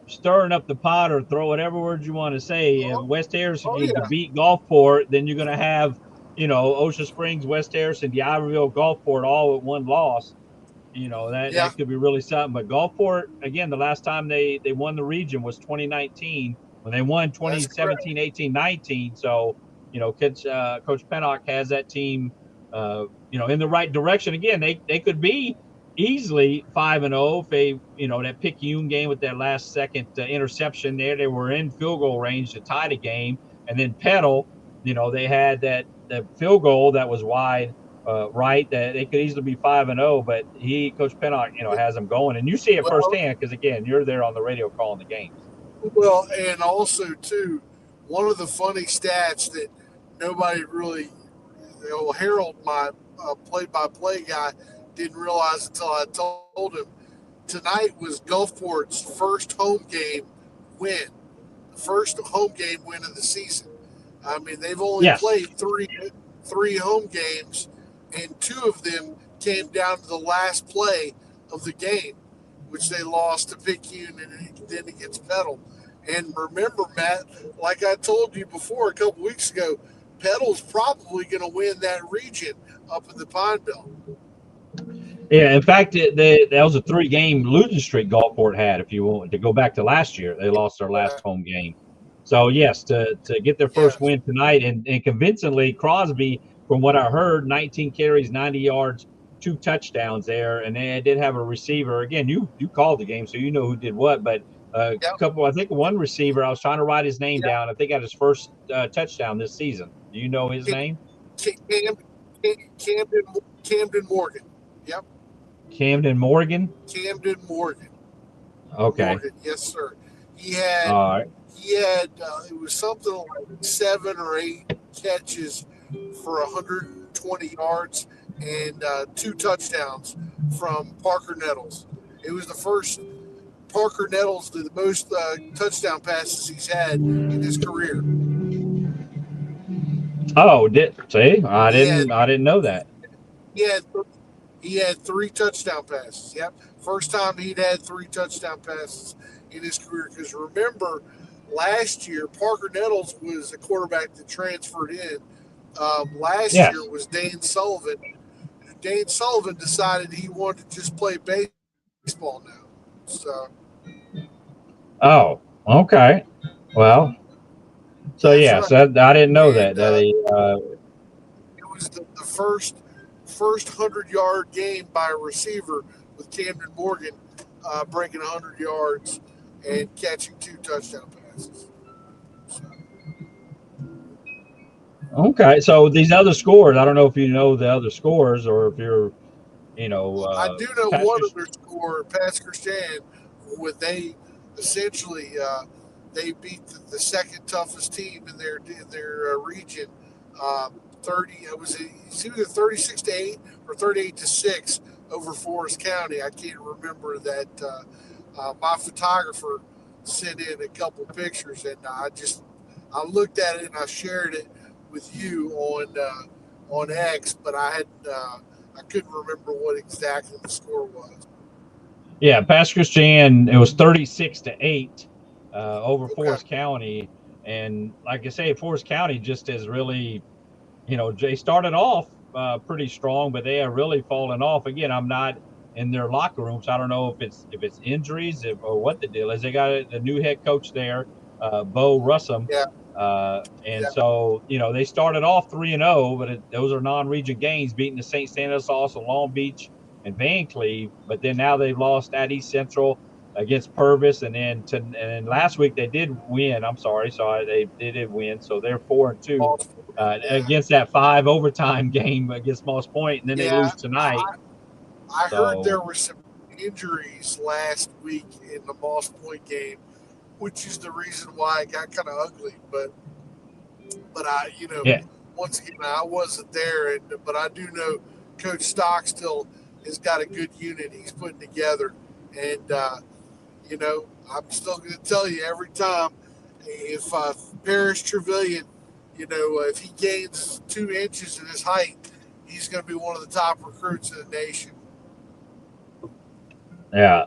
[SPEAKER 1] stirring up the pot, or throw whatever words you want to say. If West Harrison needs to beat Gulfport, then you're going to have, Ocean Springs, West Harrison, D'Iberville, Gulfport all with one loss. That could be really something. But Gulfport, again, the last time they won the region was 2019 when they won 2017, 18, 19. So, Coach Pennock has that team, in the right direction. Again, they could be easily 5-0 if they, that Picayune game with that last second interception there, they were in field goal range to tie the game. And then Petal, they had that field goal that was wide, right, that they could easily be 5-0, but Coach Pennock, has them going. And you see it firsthand because, again, you're there on the radio calling the games.
[SPEAKER 3] Well, and also, too, one of the funny stats that nobody really, Harold, my play-by-play guy, didn't realize until I told him, tonight was Gulfport's first home game win. The first home game win of the season. I mean, they've only played three home games, and two of them came down to the last play of the game, which they lost to Picayune and then against Petal. And remember, Matt, like I told you before a couple weeks ago, Petal's probably going to win that region up in the Pine Belt.
[SPEAKER 1] Yeah, in fact, that was a 3-game losing streak Gulfport had. If you want to go back to last year, they lost their last home game. So, yes, to get their first win tonight, and convincingly, Crosby, from what I heard, 19 carries, 90 yards, 2 touchdowns there. And they did have a receiver. Again, you called the game, so you know who did what. But a couple, I think one receiver, I was trying to write his name down. I think got his first touchdown this season. Do you know his name?
[SPEAKER 3] Camden Morgan. Yep.
[SPEAKER 1] Camden Morgan?
[SPEAKER 3] Camden Morgan.
[SPEAKER 1] Okay.
[SPEAKER 3] Morgan. Yes, sir. He had it was something like 7 or 8 catches for 120 yards and 2 touchdowns from Parker Nettles. It was the first Parker Nettles did the most touchdown passes he's had in his career.
[SPEAKER 1] Oh, I didn't know that.
[SPEAKER 3] He had 3 touchdown passes. Yep. First time he'd had 3 touchdown passes in his career. Because remember, last year, Parker Nettles was a quarterback that transferred in. Last year was Dane Sullivan. Dane Sullivan decided he wanted to just play baseball now. So.
[SPEAKER 1] Oh, okay. Well, so
[SPEAKER 3] right.
[SPEAKER 1] So I didn't know that.
[SPEAKER 3] It was the first 100-yard game by a receiver with Camden Morgan breaking 100 yards and catching 2 touchdown passes.
[SPEAKER 1] Okay, so these other scores, I don't know if you know the other scores or if you're,
[SPEAKER 3] I do know one other score, Pass Christian, where they essentially they beat the second toughest team in their region. 30. It was either 36-8 or 38-6 over Forest County. I can't remember that. My photographer sent in a couple pictures, and I looked at it and I shared it with you on X, but I couldn't remember what exactly the score was.
[SPEAKER 1] Yeah, Pass Christian, it was 36-8 over Forest County, and like I say, Forest County just is really. They started off pretty strong, but they have really fallen off. Again, I'm not in their locker room, so I don't know if it's injuries or what the deal is. They got the new head coach there, Bo Russum. So, they started off 3-0, but those are non-region games, beating the St. Stanislaus and Long Beach and Van Cleve, but then now they've lost at East Central against Purvis, and then last week they did win. I'm sorry, they did win, so they're 4-2
[SPEAKER 3] Yeah.
[SPEAKER 1] against that 5 overtime game against Moss Point, and then they
[SPEAKER 3] Yeah,
[SPEAKER 1] lose tonight.
[SPEAKER 3] I heard there
[SPEAKER 1] So
[SPEAKER 3] were some injuries last week in the Moss Point game, which is the reason why it got kind of ugly. But
[SPEAKER 1] yeah,
[SPEAKER 3] once again, I wasn't there, but I do know Coach Stockstill has got a good unit he's putting together, and I'm still going to tell you every time if Paris Trevelyan, if he gains 2 inches in his height, he's going to be one of the top recruits in the nation.
[SPEAKER 1] yeah.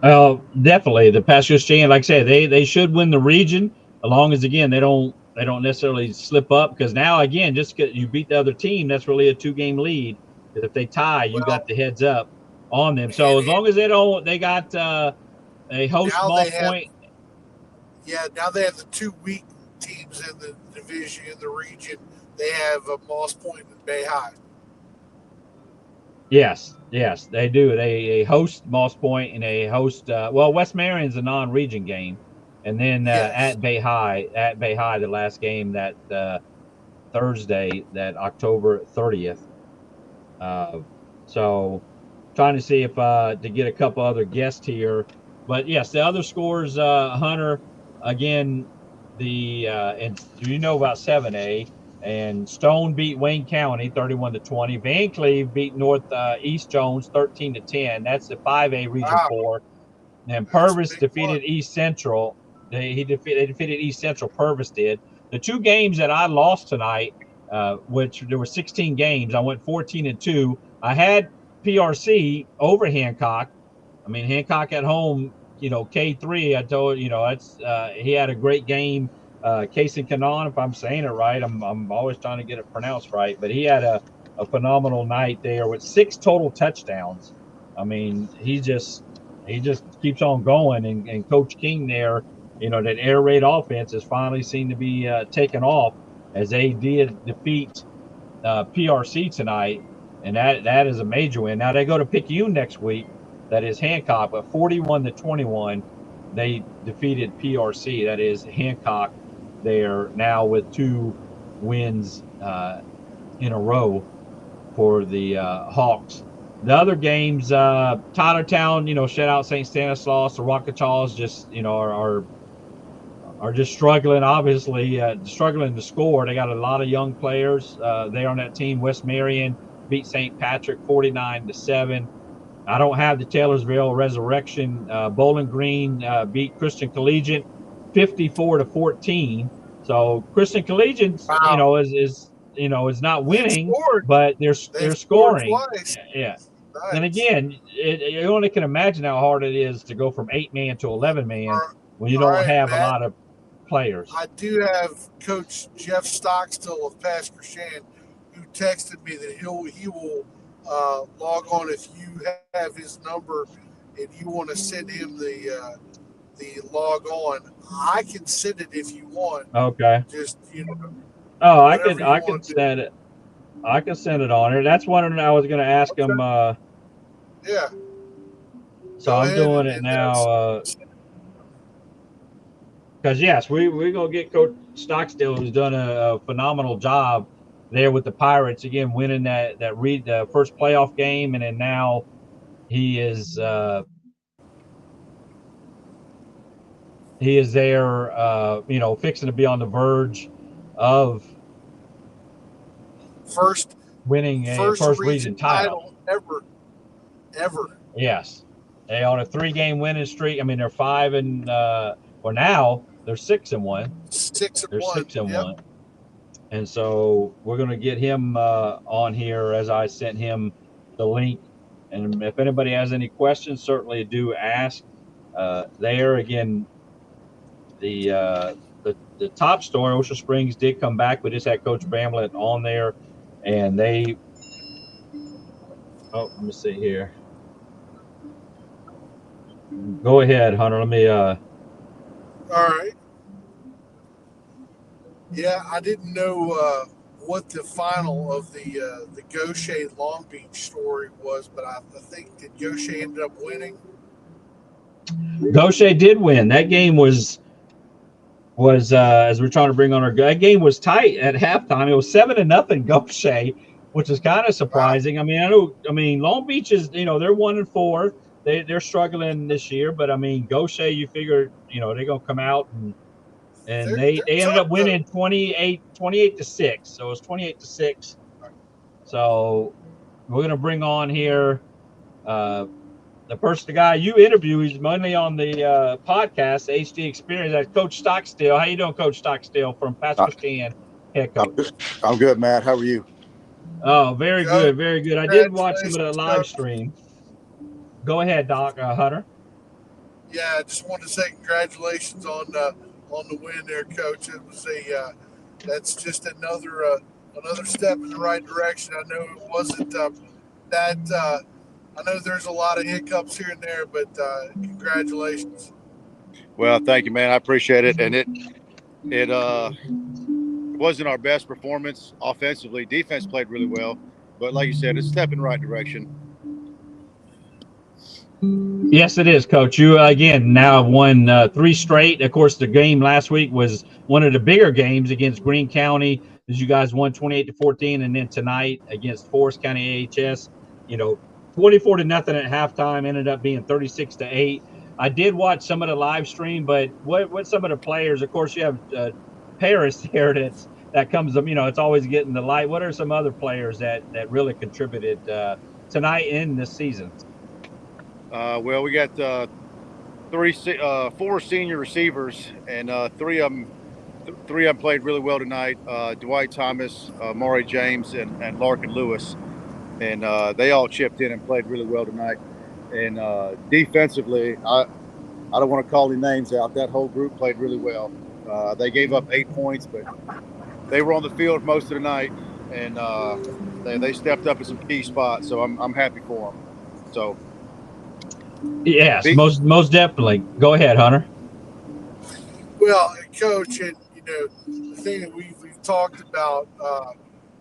[SPEAKER 1] Definitely the Pasco Christian, like I said, they should win the region as long as again they don't necessarily slip up, because now again just because you beat the other team, that's really a 2-game lead. Because if they tie, you got
[SPEAKER 3] Well,
[SPEAKER 1] the heads up on them. So as
[SPEAKER 3] and
[SPEAKER 1] long as they got they host
[SPEAKER 3] now
[SPEAKER 1] Moss
[SPEAKER 3] they have,
[SPEAKER 1] Point.
[SPEAKER 3] now they have the 2 weak teams in the division in the region. They have Moss Point and Bay High.
[SPEAKER 1] Yes, they do. They host Moss Point and they host West Marion's a non-region game, and then
[SPEAKER 3] Yes.
[SPEAKER 1] at Bay High the last game that Thursday, that October 30th. So trying to see if to get a couple other guests here, but yes, the other scores, Hunter, again, and about 7A. And Stone beat Wayne County 31-20. Van Cleve beat East Jones 13-10. That's the 5A Region
[SPEAKER 3] Wow,
[SPEAKER 1] 4. And
[SPEAKER 3] that's a
[SPEAKER 1] Purvis
[SPEAKER 3] big one.
[SPEAKER 1] defeated East Central. They defeated East Central. Purvis did. The 2 games that I lost tonight, which there were 16 games, I went 14-2. I had PRC over Hancock. I mean, Hancock at home, K3. I told it's he had a great game. Kason Kanon, if I'm saying it right, I'm always trying to get it pronounced right, but he had a phenomenal night there with 6 total touchdowns. I mean, he just keeps on going, and Coach King there, that air raid offense has finally seemed to be taken off, as they did defeat PRC tonight, and that is a major win. Now they go to Picayune next week. That is Hancock, but 41-21, they defeated PRC. That is Hancock. They're now with 2 wins in a row for the Hawks. The other games, Tylertown, shut out St. Stanislaus. The Rockachaws just, are just struggling, obviously, struggling to score. They got a lot of young players there on that team. West Marion beat St. Patrick 49-7. I don't have the Taylorsville Resurrection. Bowling Green beat Christian Collegiate 54-14. So Christian Collegiate,
[SPEAKER 3] Wow.
[SPEAKER 1] is not
[SPEAKER 3] They've
[SPEAKER 1] winning,
[SPEAKER 3] scored.
[SPEAKER 1] but they're
[SPEAKER 3] They've scored
[SPEAKER 1] scoring.
[SPEAKER 3] twice.
[SPEAKER 1] Yeah.
[SPEAKER 3] Nice.
[SPEAKER 1] And again, you only can imagine how hard it is to go from 8-man to 11-man when you
[SPEAKER 3] All
[SPEAKER 1] don't
[SPEAKER 3] right,
[SPEAKER 1] have
[SPEAKER 3] Matt,
[SPEAKER 1] a lot of players.
[SPEAKER 3] I do have Coach Jeff Stockstill of Pasco Shan, who texted me that he will log on if you have his number and you want to send him the log on. I can send it if you want.
[SPEAKER 1] Okay.
[SPEAKER 3] Just
[SPEAKER 1] Oh, I
[SPEAKER 3] whatever
[SPEAKER 1] can
[SPEAKER 3] you
[SPEAKER 1] I
[SPEAKER 3] want
[SPEAKER 1] can
[SPEAKER 3] to do.
[SPEAKER 1] send it. I can send it on there. That's one I was going to ask him.
[SPEAKER 3] Yeah,
[SPEAKER 1] So
[SPEAKER 3] go
[SPEAKER 1] I'm
[SPEAKER 3] ahead
[SPEAKER 1] doing it
[SPEAKER 3] and
[SPEAKER 1] now. Because yes, we're gonna get Coach Stockstill, who's done a phenomenal job there with the Pirates, again winning the first playoff game, and then now he is there, fixing to be on the verge of
[SPEAKER 3] first
[SPEAKER 1] winning a first region title
[SPEAKER 3] ever.
[SPEAKER 1] Yes, they on a 3-game winning streak. I mean, they're 5 and now they're 6-1.
[SPEAKER 3] 6-1.
[SPEAKER 1] 6-1. And so we're going to get him on here, as I sent him the link. And if anybody has any questions, certainly do ask. There again, the top story, Ocean Springs did come back. We just had Coach Bramlett on there, and they. Oh, let me see here. Go ahead, Hunter. Let me.
[SPEAKER 3] All right. Yeah, I didn't know what the final of the Gaucher Long Beach story was, but I think that Gaucher ended up winning.
[SPEAKER 1] Gaucher did win. That game was as we're trying to bring on that game was tight at halftime. It was 7-0 Gaucher, which is kind of surprising.
[SPEAKER 3] Wow.
[SPEAKER 1] I mean Long Beach is, they're 1-4. They're struggling this year, but I mean Gaucher, you figure, they're gonna come out and they ended up winning 28-6. So it was 28-6. So we're gonna bring on here the guy you interview. He's mainly on the podcast, HD Experience. That's Coach Stockstill. How you doing, Coach Stockstill from Pasco Stan head coach?
[SPEAKER 4] I'm good, Matt. How are you?
[SPEAKER 1] Oh, very good, very good. I did watch some of the live stream. Go ahead, Doc Hunter.
[SPEAKER 3] Yeah, I just wanted to say congratulations on the win there, Coach. It was that's just another step in the right direction. I know it wasn't that. I know there's a lot of hiccups here and there, but congratulations.
[SPEAKER 4] Well, thank you, man. I appreciate it. And it wasn't our best performance offensively. Defense played really well, but like you said, it's a step in the right direction.
[SPEAKER 1] Yes, it is, Coach. You again now have won 3 straight. Of course, the game last week was one of the bigger games against Greene County, as you guys won 28-14, and then tonight against Forest County AHS, 24-0 at halftime, ended up being 36-8. I did watch some of the live stream, but what some of the players, of course, you have Paris here that comes up, it's always getting the light. What are some other players that really contributed tonight in this season?
[SPEAKER 4] Well, we got 4 senior receivers, and 3 of them played really well tonight. Dwight Thomas, Maury James, and Larkin Lewis. And they all chipped in and played really well tonight. And defensively, I don't want to call any names out. That whole group played really well. They gave up 8 points, but they were on the field most of the night, and they stepped up in some key spots. So I'm happy for them. So
[SPEAKER 1] yes, most definitely. Go ahead, Hunter.
[SPEAKER 3] Well, Coach, and the thing that we've talked about,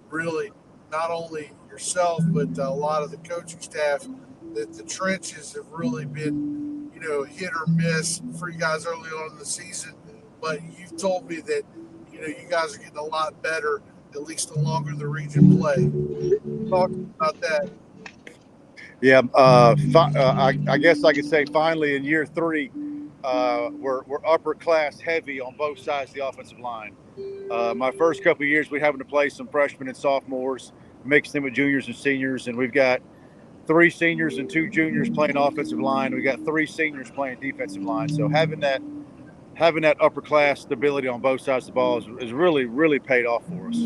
[SPEAKER 3] really, not only yourself, but a lot of the coaching staff, that the trenches have really been, hit or miss for you guys early on in the season. But you've told me that, you guys are getting a lot better, at least the longer the region play. Talk about that.
[SPEAKER 4] Yeah, I guess I could say finally in year 3, we're upper class heavy on both sides of the offensive line. My first couple of years, we having to play some freshmen and sophomores, mixed in with juniors and seniors, and we've got 3 seniors and 2 juniors playing offensive line. We got 3 seniors playing defensive line. So having that upper class stability on both sides of the ball is really, really paid off for us.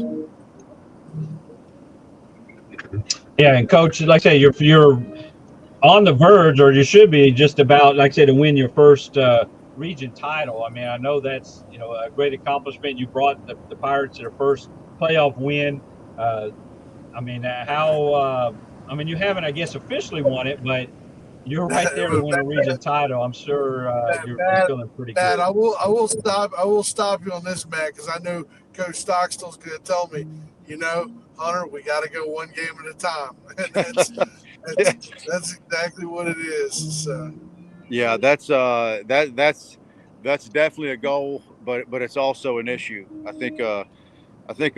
[SPEAKER 1] Yeah, and Coach, like I say, you're on the verge, or you should be just about, like I said, to win your first region title. I mean, I know that's a great accomplishment. You brought the Pirates to their first playoff win. You haven't, I guess, officially won it, but you're right there to win a region title. I'm sure you're feeling pretty good.
[SPEAKER 3] I will stop you on this, Matt, because I know Coach Stockstill's going to tell me, Hunter, we got to go one game at a time. That's exactly what it is. So.
[SPEAKER 4] Yeah, that's definitely a goal, but it's also an issue. I think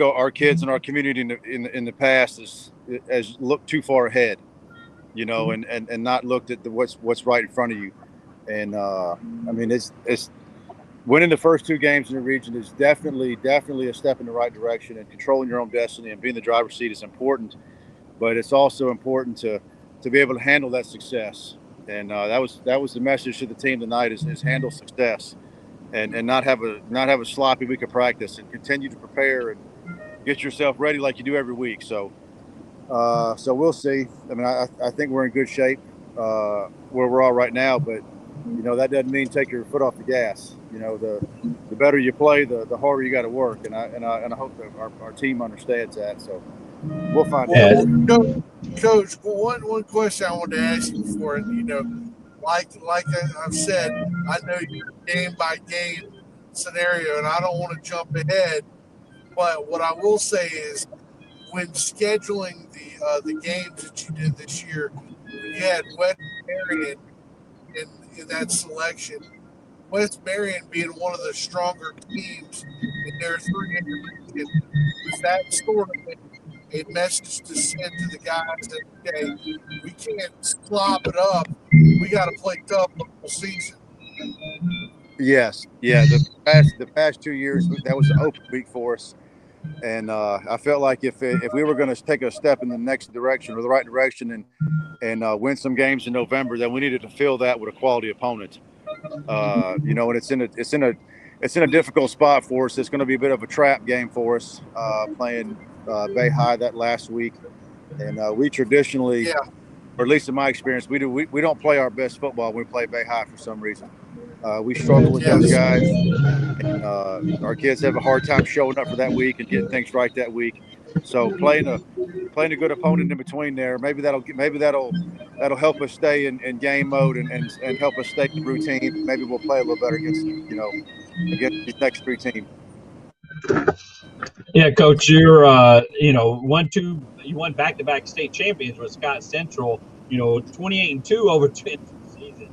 [SPEAKER 4] our kids in our community in the past has looked too far ahead, and not looked at what's right in front of you. And it's winning the first 2 games in the region is definitely a step in the right direction, and controlling your own destiny and being the driver's seat is important, but it's also important to be able to handle that success. And that was the message to the team tonight is handle success, and not have a sloppy week of practice, and continue to prepare and get yourself ready like you do every week. So we'll see. I mean, I think we're in good shape where we're all right now, but that doesn't mean take your foot off the gas. The better you play, the harder you got to work, and I hope that our team understands that. So we'll find out.
[SPEAKER 3] Coach, one question I wanted to ask you before, and like I've said, I know you're game by game scenario, and I don't want to jump ahead, But what I will say is, when scheduling the games that you did this year, when you had West Marion in that selection, West Marion being one of the stronger teams in their 3A region, was that sort of a message to send to the guys that, okay, we can't slop it up. We got to play tough the whole season.
[SPEAKER 4] Yes, yeah. The past 2 years, that was an open week for us, and I felt like if we were going to take a step in the next direction or the right direction and win some games in November, then we needed to fill that with a quality opponent. And it's in a difficult spot for us. It's going to be a bit of a trap game for us playing Bay High that last week, and we traditionally, or at least in my experience, we don't play our best football when we play Bay High for some reason. We struggle with those guys. And, our kids have a hard time showing up for that week and getting things right that week. So playing a good opponent in between there, maybe that'll help us stay in game mode and help us stay in routine. Maybe we'll play a little better against these next three teams.
[SPEAKER 1] Yeah, Coach, you're you won back-to-back state champions with Scott Central. 28-2 over 2 seasons.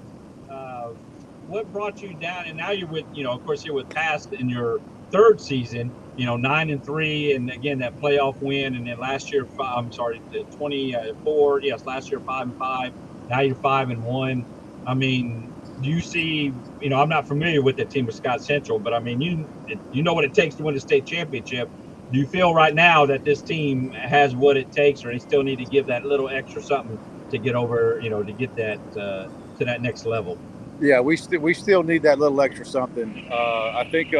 [SPEAKER 1] What brought you down? And now you're with, of course, you're with Pass in your third season. 9-3, and again that playoff win, and then last year, 24. Yes, last year 5-5. Now you're 5-1. I mean, do you see? I'm not familiar with the team with Scott Central, but I mean, you know what it takes to win a state championship. Do you feel right now that this team has what it takes, or they still need to give that little extra something to get over, to get that to that next level?
[SPEAKER 4] Yeah, we still need that little extra something. I think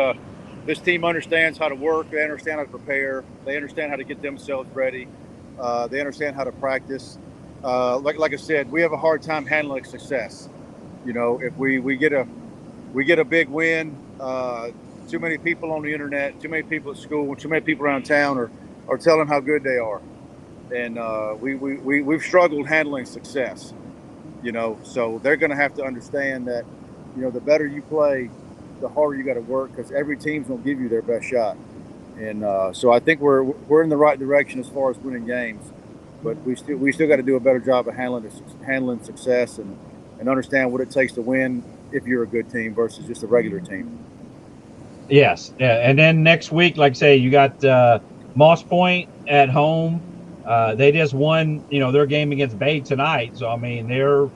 [SPEAKER 4] this team understands how to work. They understand how to prepare. They understand how to get themselves ready. They understand how to practice. Like I said, we have a hard time handling success. If we get a big win, too many people on the internet, too many people at school, too many people around town are telling how good they are, and we've struggled handling success. So they're going to have to understand that, the better you play, the harder you got to work, because every team's going to give you their best shot. And so I think we're in the right direction as far as winning games, but we still got to do a better job of handling success and understand what it takes to win if you're a good team versus just a regular team.
[SPEAKER 1] Yes, yeah, and then next week, like I say, you got Moss Point at home. They just won, their game against Bay tonight. So I mean, they're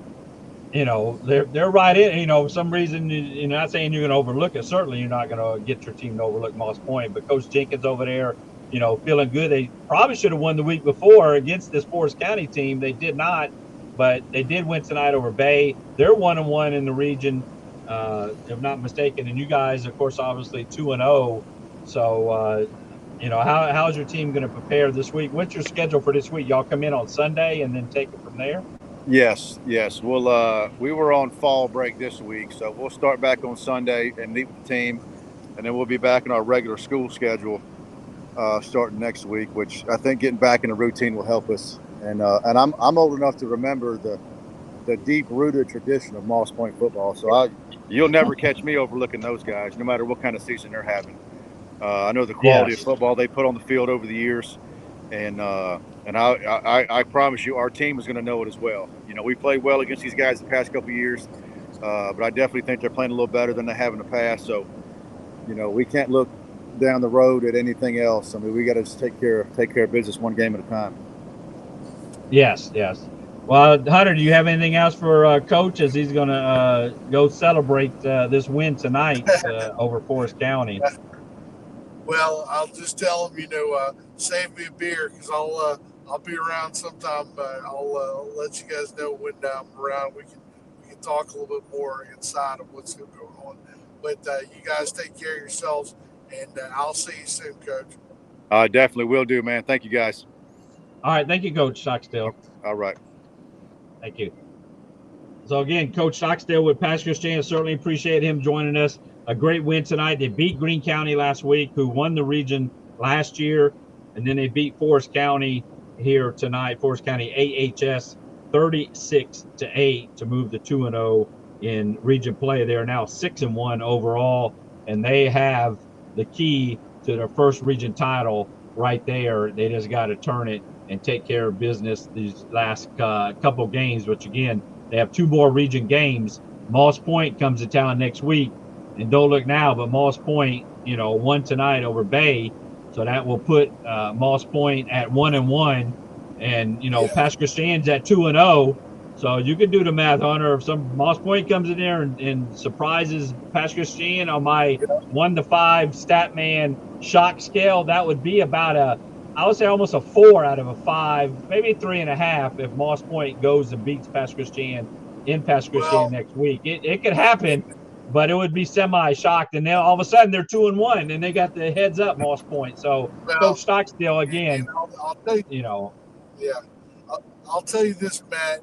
[SPEAKER 1] right in. For some reason, you're not saying you're going to overlook it. Certainly, you're not going to get your team to overlook Moss Point. But Coach Jenkins over there, feeling good. They probably should have won the week before against this Forest County team. They did not, but they did win tonight over Bay. They're 1-1 in the region, if I'm not mistaken. And you guys, of course, obviously 2-0. So. How's your team going to prepare this week? What's your schedule for this week? Y'all come in on Sunday and then take it from there?
[SPEAKER 4] Yes. We'll we were on fall break this week, so we'll start back on Sunday and meet with the team, and then we'll be back in our regular school schedule starting next week, which I think getting back in a routine will help us. And I'm old enough to remember the deep-rooted tradition of Moss Point football, so you'll never catch me overlooking those guys, no matter what kind of season they're having. I know the quality of football they put on the field over the years, and I promise you, our team is going to know it as well. We played well against these guys the past couple of years, but I definitely think they're playing a little better than they have in the past. So, we can't look down the road at anything else. I mean, we got to just take care of business one game at a time. Yes.
[SPEAKER 1] Well, Hunter, do you have anything else for Coach as he's going to go celebrate this win tonight over Forest County?
[SPEAKER 3] Well, I'll just tell them, save me a beer, because I'll be around sometime. I'll let you guys know when I'm around. We can talk a little bit more inside of what's going on. But you guys take care of yourselves, and I'll see you soon, Coach.
[SPEAKER 4] I definitely will do, man. Thank you, guys.
[SPEAKER 1] All right, thank you, Coach Stockstill.
[SPEAKER 4] All right.
[SPEAKER 1] Thank you. So again, Coach Stockstill with Pass Christiana, certainly appreciate him joining us. A great win tonight. They beat Greene County last week, who won the region last year, and then they beat Forest County here tonight. Forest County AHS 36-8 to move to 2-0 in region play. They are now 6-1 overall, and they have the key to their first region title right there. They just got to turn it and take care of business these last couple games, which again, they have 2 more region games. Moss Point comes to town next week, and don't look now, but Moss Point, won tonight over Bay. So that will put Moss Point at 1-1, and Pass Christian's at 2-0. So you can do the math, Hunter. If some Moss Point comes in there and surprises Pass Christian on my 1 to 5 Statman shock scale, that would be about I would say almost a 4 out of a 5, maybe 3.5 if Moss Point goes and beats Pass Christian in Pass Christian next week. It could happen, but it would be semi-shocked, and then all of a sudden they're 2-1, and they got the heads up Moss Point. So Coach Stockstill again,
[SPEAKER 3] I'll tell you, I'll tell you this, Matt.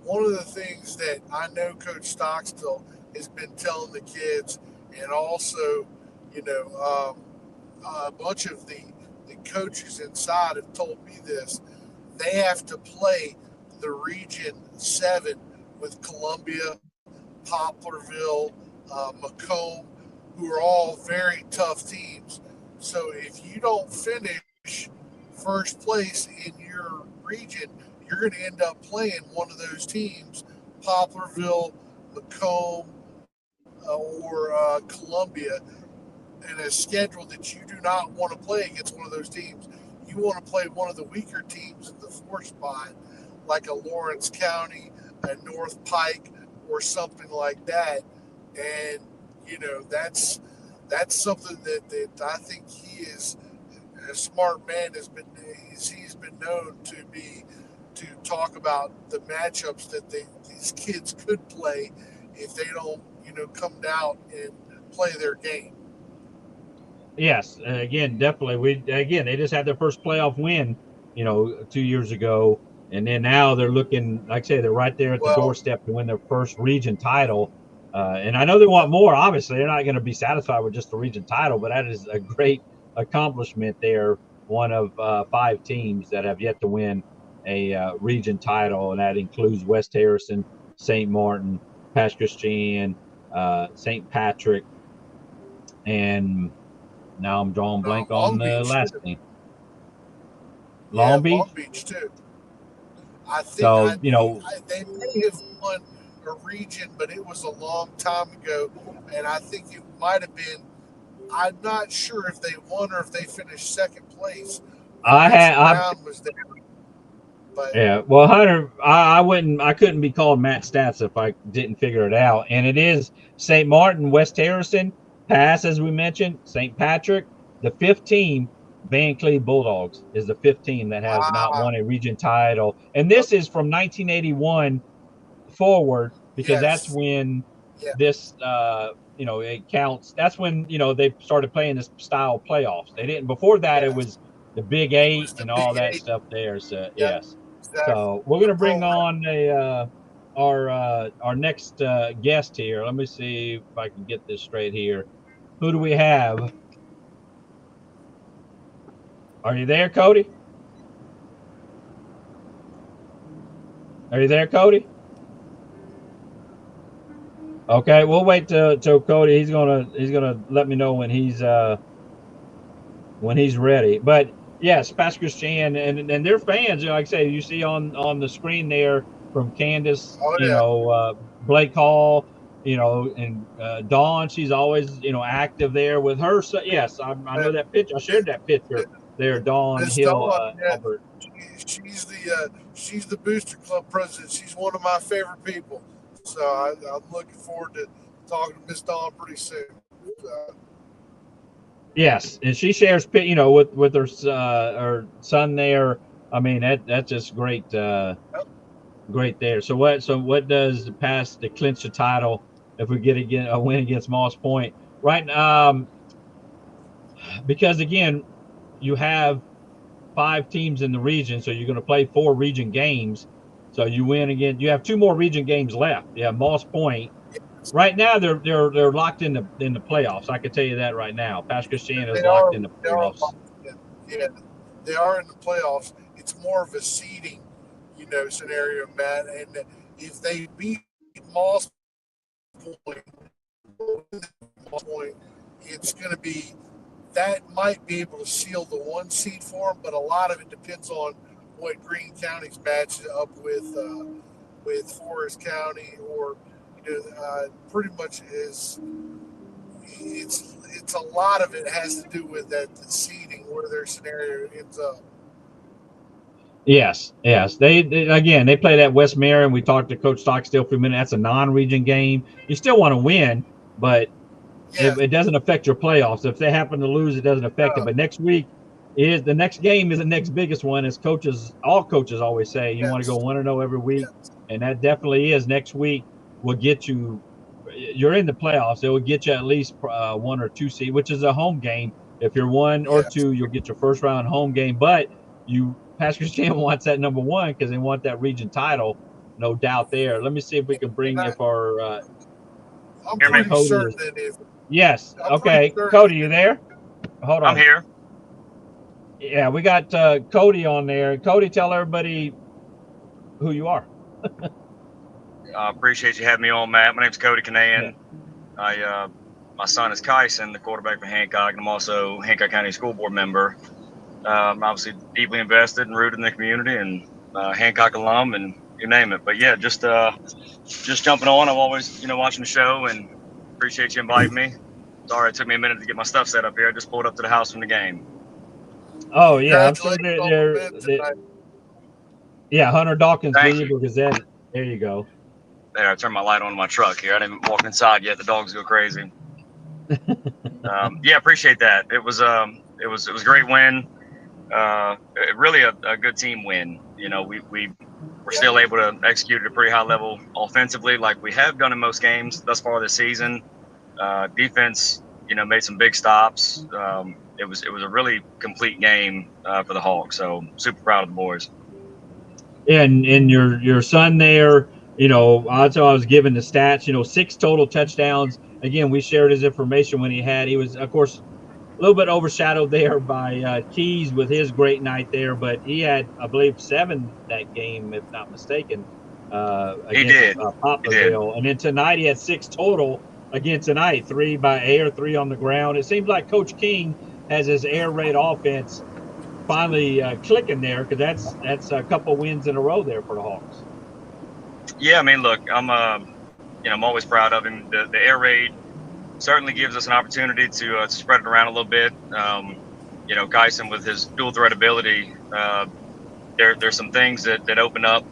[SPEAKER 3] One of the things that I know Coach Stockstill has been telling the kids, and also, a bunch of the coaches inside have told me this. They have to play the Region 7 with Columbia, Poplarville, Macomb, who are all very tough teams. So if you don't finish first place in your region, you're going to end up playing one of those teams, Poplarville, Macomb, or Columbia, in a schedule that you do not want to play against one of those teams. You want to play one of the weaker teams in the 4th spot, like a Lawrence County, a North Pike, or something like that. And, that's something that I think he is a smart man. He's been known to talk about the matchups that these kids could play if they don't, come down and play their game.
[SPEAKER 1] Yes, again, definitely. They just had their first playoff win, 2 years ago, and then now they're looking, like I say, they're right there at the doorstep to win their first region title. And I know they want more. Obviously, they're not going to be satisfied with just the region title, but that is a great accomplishment. They're one of 5 teams that have yet to win a region title, and that includes West Harrison, St. Martin, Pass Christian, St. Patrick, and now I'm drawing blank on the last name. Long Beach?
[SPEAKER 3] Long Beach, too. I think
[SPEAKER 1] so,
[SPEAKER 3] they may have won a region, but it was a long time ago. And I think it might have been, I'm not sure if they won or if they finished second place. Brown was there. But,
[SPEAKER 1] yeah, well, Hunter, I couldn't be called Matt Stats if I didn't figure it out. And it is St. Martin, West Harrison, Pass, as we mentioned, St. Patrick. The 5th team, Van Cleve Bulldogs, is the 5th team that has not won a region title. And this is from 1981 forward, because that's when this, it counts. That's when, they started playing this style of playoffs. They didn't, before that, it was the Big 8 and all that stuff there. So, yes. Exactly. So we're going to bring on our next guest here. Let me see if I can get this straight here. Who do we have? Are you there, Cody? Are you there, Cody? Okay, we'll wait till Cody. He's gonna let me know when he's ready. But yes, Pass Christian and their fans, like I say, you see on the screen there from Candace, Blake Hall, and Dawn. She's always active there with her. So yes, I know that picture. I shared that picture there. Dawn Hill, Albert.
[SPEAKER 3] She's the Booster Club president. She's one of my favorite people. So I'm looking forward to talking to Miss Dawn pretty soon.
[SPEAKER 1] Yes, and she shares, with her son there. I mean, that's just great, great there. So what does Pass to clinch the title if we get a win against Moss Point? Right, because again, you have 5 teams in the region, so you're going to play 4 region games. So you win again. You have 2 more region games left. You have Moss Point. Right now, they're locked in the playoffs. I can tell you that right now. Pass Christian is locked in the playoffs.
[SPEAKER 3] They are in the playoffs. It's more of a seeding, scenario, Matt. And if they beat Moss Point, it's going to be that might be able to seal the 1 seed for them, but a lot of it depends on what Greene County's matched up with Forest County, or pretty much is. It's a lot of it has to do with the seeding, where their scenario ends up.
[SPEAKER 1] Yes. They again, they played at West Marion. We talked to Coach Stockstill for a minute. That's a non-region game. You still want to win, but it doesn't affect your playoffs. If they happen to lose, it doesn't affect it. But next week is the next game is the next biggest one. As all coaches always say, you want to go 1-0 every week, and that definitely is. Next week will get you. You're in the playoffs. It will get you at least 1 or 2 seed, which is a home game. If you're 1 or 2, you'll get your first round home game. But Pastor Sam wants that number 1 because they want that region title, no doubt there. Let me see if we can bring if our.
[SPEAKER 3] I'm pretty certain that if.
[SPEAKER 1] Yes. Okay, Cody, you there? Hold on.
[SPEAKER 5] I'm here.
[SPEAKER 1] Yeah, we got Cody on there. Cody, tell everybody who you are.
[SPEAKER 5] I appreciate you having me on, Matt. My name's Cody Canahan. My son is Kyson, the quarterback for Hancock, and I'm also Hancock County School Board member. I'm obviously deeply invested and rooted in the community, and Hancock alum, and you name it. But yeah, just jumping on. I'm always watching the show, and appreciate you inviting me. Sorry it took me a minute to get my stuff set up here. I just pulled up to the house from the game.
[SPEAKER 1] Oh yeah, I'm sure Hunter Dawkins, Louisville Gazette. There you go.
[SPEAKER 5] There, I turned my light on in my truck here. I didn't walk inside yet. The dogs go crazy. Yeah, appreciate that. It was a great win. Really a good team win. We were still able to execute at a pretty high level offensively, like we have done in most games thus far this season. Defense, made some big stops. It was a really complete game for the Hawks. So super proud of the boys.
[SPEAKER 1] And your son there. I was given the stats, 6 total touchdowns. Again, we shared his information when he was, of course, a little bit overshadowed there by Keys with his great night there, but he had, I believe, 7 that game, if not mistaken, against Poplarville. And then tonight he had 6 total again tonight, 3 by air, 3 on the ground. It seems like Coach King has his air raid offense finally clicking there, because that's a couple wins in a row there for the Hawks.
[SPEAKER 5] Yeah, I mean, look, I'm always proud of him. The air raid certainly gives us an opportunity to spread it around a little bit. Kyson with his dual threat ability, there's some things that open up.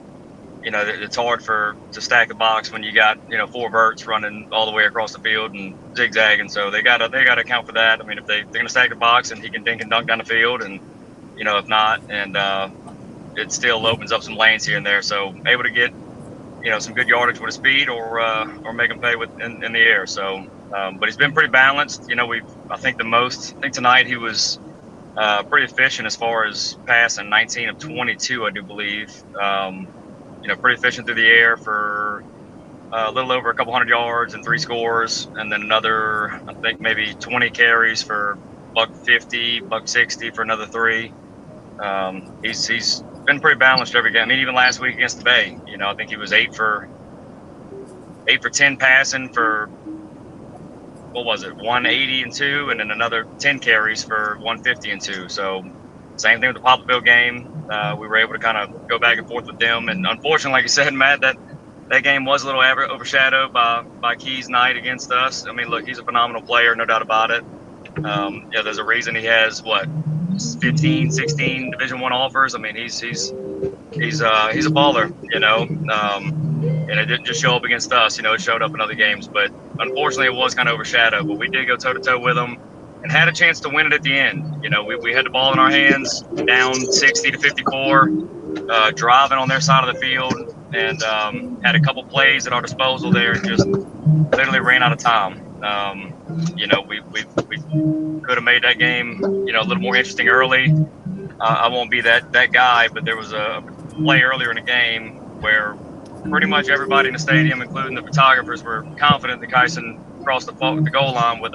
[SPEAKER 5] It's hard to stack a box when you got 4 verts running all the way across the field and zigzagging. So they gotta account for that. I mean, if they're gonna stack the box, and he can dink and dunk down the field, and if not, and it still opens up some lanes here and there. So able to get some good yardage with his speed, or make him pay in the air. So, but he's been pretty balanced. I think tonight he was pretty efficient as far as passing, 19 of 22, I do believe. Pretty efficient through the air for a little over a couple hundred yards and 3 scores, and then another, I think maybe 20 carries for $150, $160 for another 3. He's been pretty balanced every game. I mean, even last week against the Bay, I think he was 8 for 10 passing for, what was it, 180 and 2, and then another 10 carries for 150 and 2. So same thing with the Poplarville game. We were able to kind of go back and forth with them, and unfortunately, like you said, Matt, that game was a little overshadowed by Key's night against us. I mean, look, he's a phenomenal player, no doubt about it. There's a reason he has 15, 16 Division I offers. I mean, he's a baller, and it didn't just show up against us. It showed up in other games, but unfortunately, it was kind of overshadowed. But we did go toe to toe with him and had a chance to win it at the end. We had the ball in our hands, down 60 to 54, driving on their side of the field, and had a couple plays at our disposal there, and just literally ran out of time. We could have made that game, a little more interesting early. I won't be that guy, but there was a play earlier in the game where pretty much everybody in the stadium, including the photographers, were confident that Kyson crossed the goal line with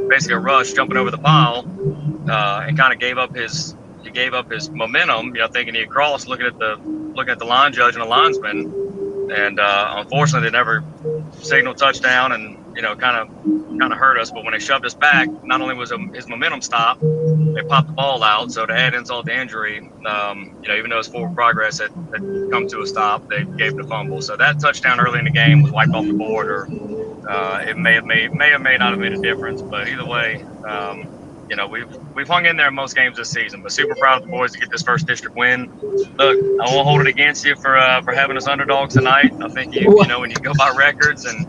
[SPEAKER 5] basically a rush, jumping over the pile, and kind of gave up his momentum, thinking he had crossed, looking at the line judge and the linesman, and unfortunately they never signaled touchdown, and kind of hurt us. But when they shoved us back, not only was his momentum stopped, they popped the ball out. So to add insult to injury, even though his forward progress had come to a stop, they gave the fumble. So that touchdown early in the game was wiped off the board, or it may or may not have made a difference. But either way, we've hung in there in most games this season. But super proud of the boys to get this first district win. Look, I won't hold it against you for having us underdogs tonight. I think when you go by records and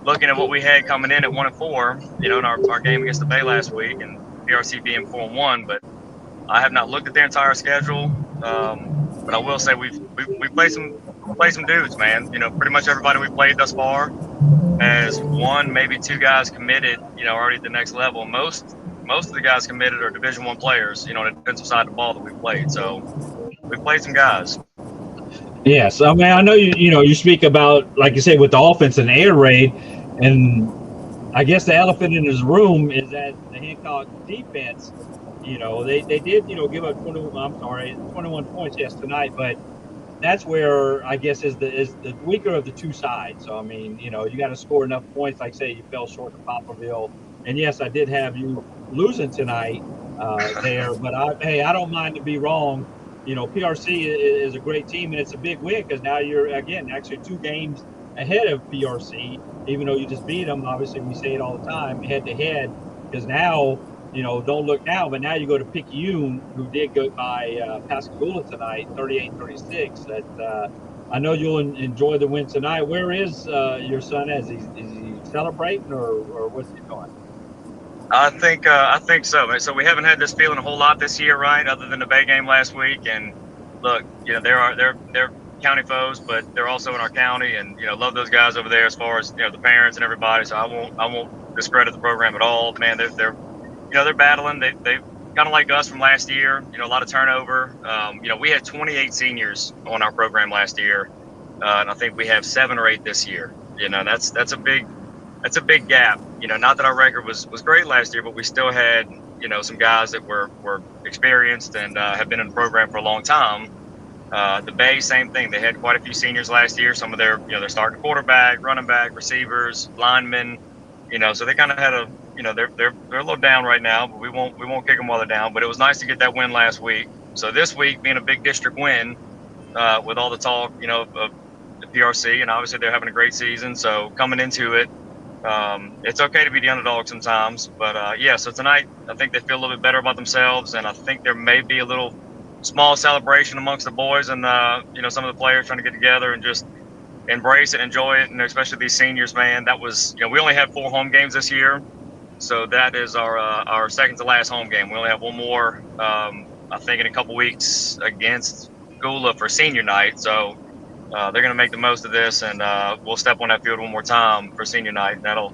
[SPEAKER 5] looking at what we had coming in at 1-4, in our game against the Bay last week, and PRC being 4-1, but I have not looked at their entire schedule. But I will say we played some dudes, man. Pretty much everybody we played thus far has one, maybe two guys committed, already at the next level. Most of the guys committed are Division I players, on the defensive side of the ball that we played. So we played some guys.
[SPEAKER 1] Yes, I mean, I know you speak about, like you say, with the offense and the air raid, and I guess the elephant in this room is that the Hancock defense, they did, give up 21 points tonight, but that's where I guess is the weaker of the two sides. So I mean, you got to score enough points. Like say, you fell short of Poplarville, and yes, I did have you losing tonight there, but I don't mind to be wrong. PRC is a great team, and it's a big win because now you're again actually 2 games ahead of PRC, even though you just beat them. Obviously, we say it all the time, head to head, because now, don't look now, but now you go to Picayune, who did go by Pascagoula tonight, 38-36. That I know you'll enjoy the win tonight. Where is your son? Is he celebrating, or what's he doing?
[SPEAKER 5] I think so. So we haven't had this feeling a whole lot this year, right? Other than the Bay game last week. And look, they're county foes, but they're also in our county, and love those guys over there as far as the parents and everybody. So I won't discredit the program at all. Man, they're battling. They kind of like us from last year. A lot of turnover. We had 28 seniors on our program last year, and I think we have 7 or 8 this year. That's a big gap. Not that our record was great last year, but we still had some guys that were experienced and have been in the program for a long time. The Bay, same thing. They had quite a few seniors last year. Some of their they're starting quarterback, running back, receivers, linemen. So they kind of had they're a little down right now, but we won't kick them while they're down. But it was nice to get that win last week. So this week being a big district win, with all the talk of the PRC, and obviously they're having a great season. So coming into it, it's okay to be the underdog sometimes. But so tonight I think they feel a little bit better about themselves, and I think there may be a little small celebration amongst the boys and some of the players trying to get together and just embrace it, enjoy it, and especially these seniors, man. That was we only had 4 home games this year, so that is our second to last home game. We only have one more, I think, in a couple weeks against Gula for senior night. So they're going to make the most of this, and we'll step on that field one more time for senior night. That'll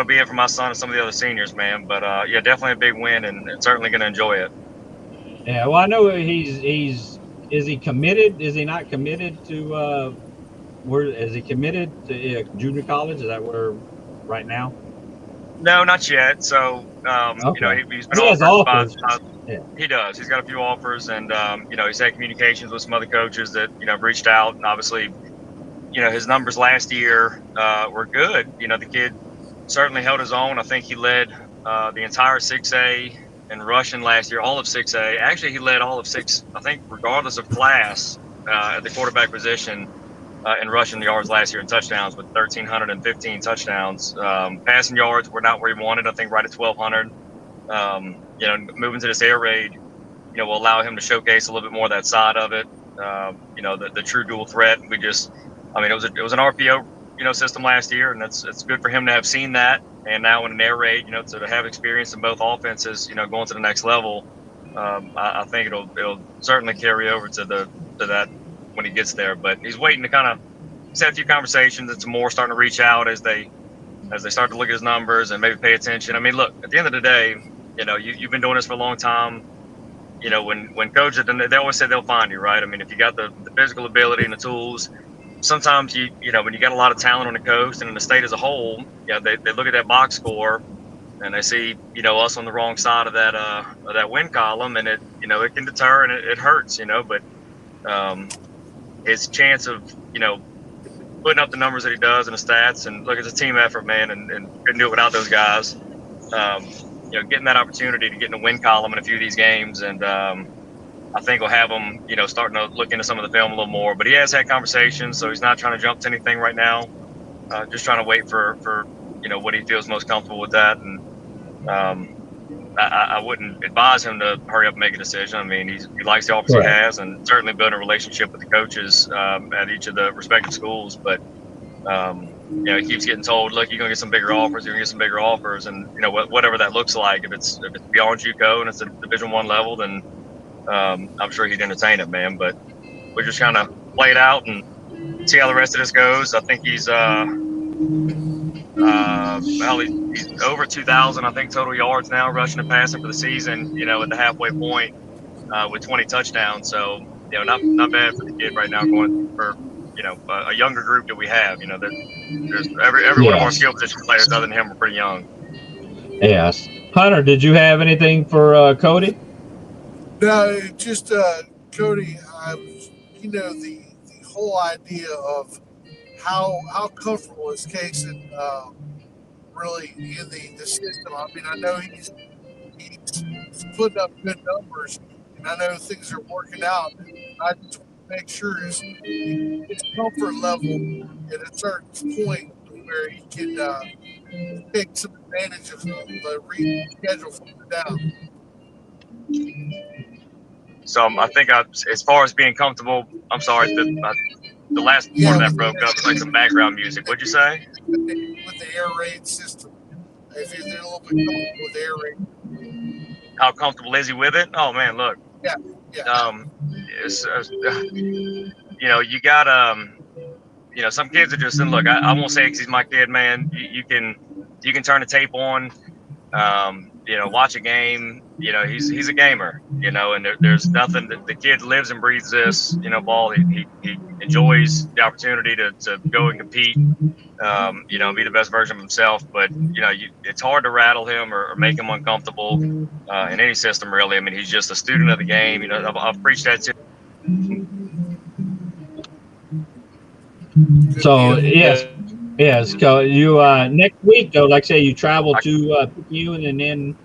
[SPEAKER 5] be it for my son and some of the other seniors, man. But definitely a big win, and certainly going to enjoy it.
[SPEAKER 1] Yeah, well, I know is he committed? Is he not committed to is he committed to junior college? Is that where right now?
[SPEAKER 5] No, not yet. So
[SPEAKER 1] okay.
[SPEAKER 5] He's been
[SPEAKER 1] offers.
[SPEAKER 5] Yeah. He does. He's got a few offers, and he's had communications with some other coaches that have reached out, and obviously his numbers last year were good. The kid certainly held his own. I think he led the entire 6A in rushing last year, all of 6A. Actually, he led all of 6, I think, regardless of class, at the quarterback position in rushing yards last year and touchdowns with 1,315 touchdowns. Passing yards were not where he wanted, I think right at 1,200. Moving to this air raid, will allow him to showcase a little bit more of that side of it. The true dual threat. It was an RPO, system last year, and it's good for him to have seen that. And now in an air raid, to have experience in both offenses, going to the next level, I think it'll certainly carry over to that when he gets there. But he's waiting to kind of set a few conversations. It's more starting to reach out as they start to look at his numbers and maybe pay attention. I mean, look, at the end of the day, you've been doing this for a long time. When coaches, they always say they'll find you, right? I mean, if you got the physical ability and the tools, sometimes when you got a lot of talent on the coast and in the state as a whole, they look at that box score and they see us on the wrong side of that win column, and it can deter and it hurts, but his chance of putting up the numbers that he does and the stats. And look, it's a team effort, man, and couldn't do it without those guys. Getting that opportunity to get in the win column in a few of these games, and I think we'll have him, starting to look into some of the film a little more. But he has had conversations, so he's not trying to jump to anything right now. Just trying to wait for what he feels most comfortable with that. And I wouldn't advise him to hurry up and make a decision. I mean, he likes the offers he has, and certainly building a relationship with the coaches at each of the respective schools. But he keeps getting told, look, you're gonna get some bigger offers. You're gonna get some bigger offers, and whatever that looks like. If it's beyond JUCO and it's a Division I level, then I'm sure he'd entertain it, man. But we're just kind of play it out and see how the rest of this goes. I think he's he's over 2,000, I think, total yards now, rushing and passing for the season. At the halfway point with 20 touchdowns. So not bad for the kid right now, going for a younger group that we have. There's every one of our skill position players other than him are pretty young.
[SPEAKER 1] Yes, Hunter, did you have anything for Cody?
[SPEAKER 3] No, just Cody. The whole idea of how comfortable is Cason really in the system. I mean, I know he's putting up good numbers, and I know things are working out. I just want to make sure his comfort level at a certain point where he can take some advantage of the schedule further down.
[SPEAKER 5] So I think as far as being comfortable, I'm sorry, the last part of that broke up. It's like some background music. What'd you say?
[SPEAKER 3] With the air raid system, if they're a little bit comfortable with air raid.
[SPEAKER 5] How comfortable is he with it? Oh man, look.
[SPEAKER 3] Yeah.
[SPEAKER 5] You got some kids are just, and look, I won't say because he's my kid, man. You can turn the tape on, watch a game. He's a gamer, and there's nothing that the kid lives and breathes this, ball. He enjoys the opportunity to go and compete, be the best version of himself. But, it's hard to rattle him or make him uncomfortable in any system, really. I mean, he's just a student of the game. I've preached that to him.
[SPEAKER 1] So, yes. So you next week, though, like I say, you travel to Picayune and then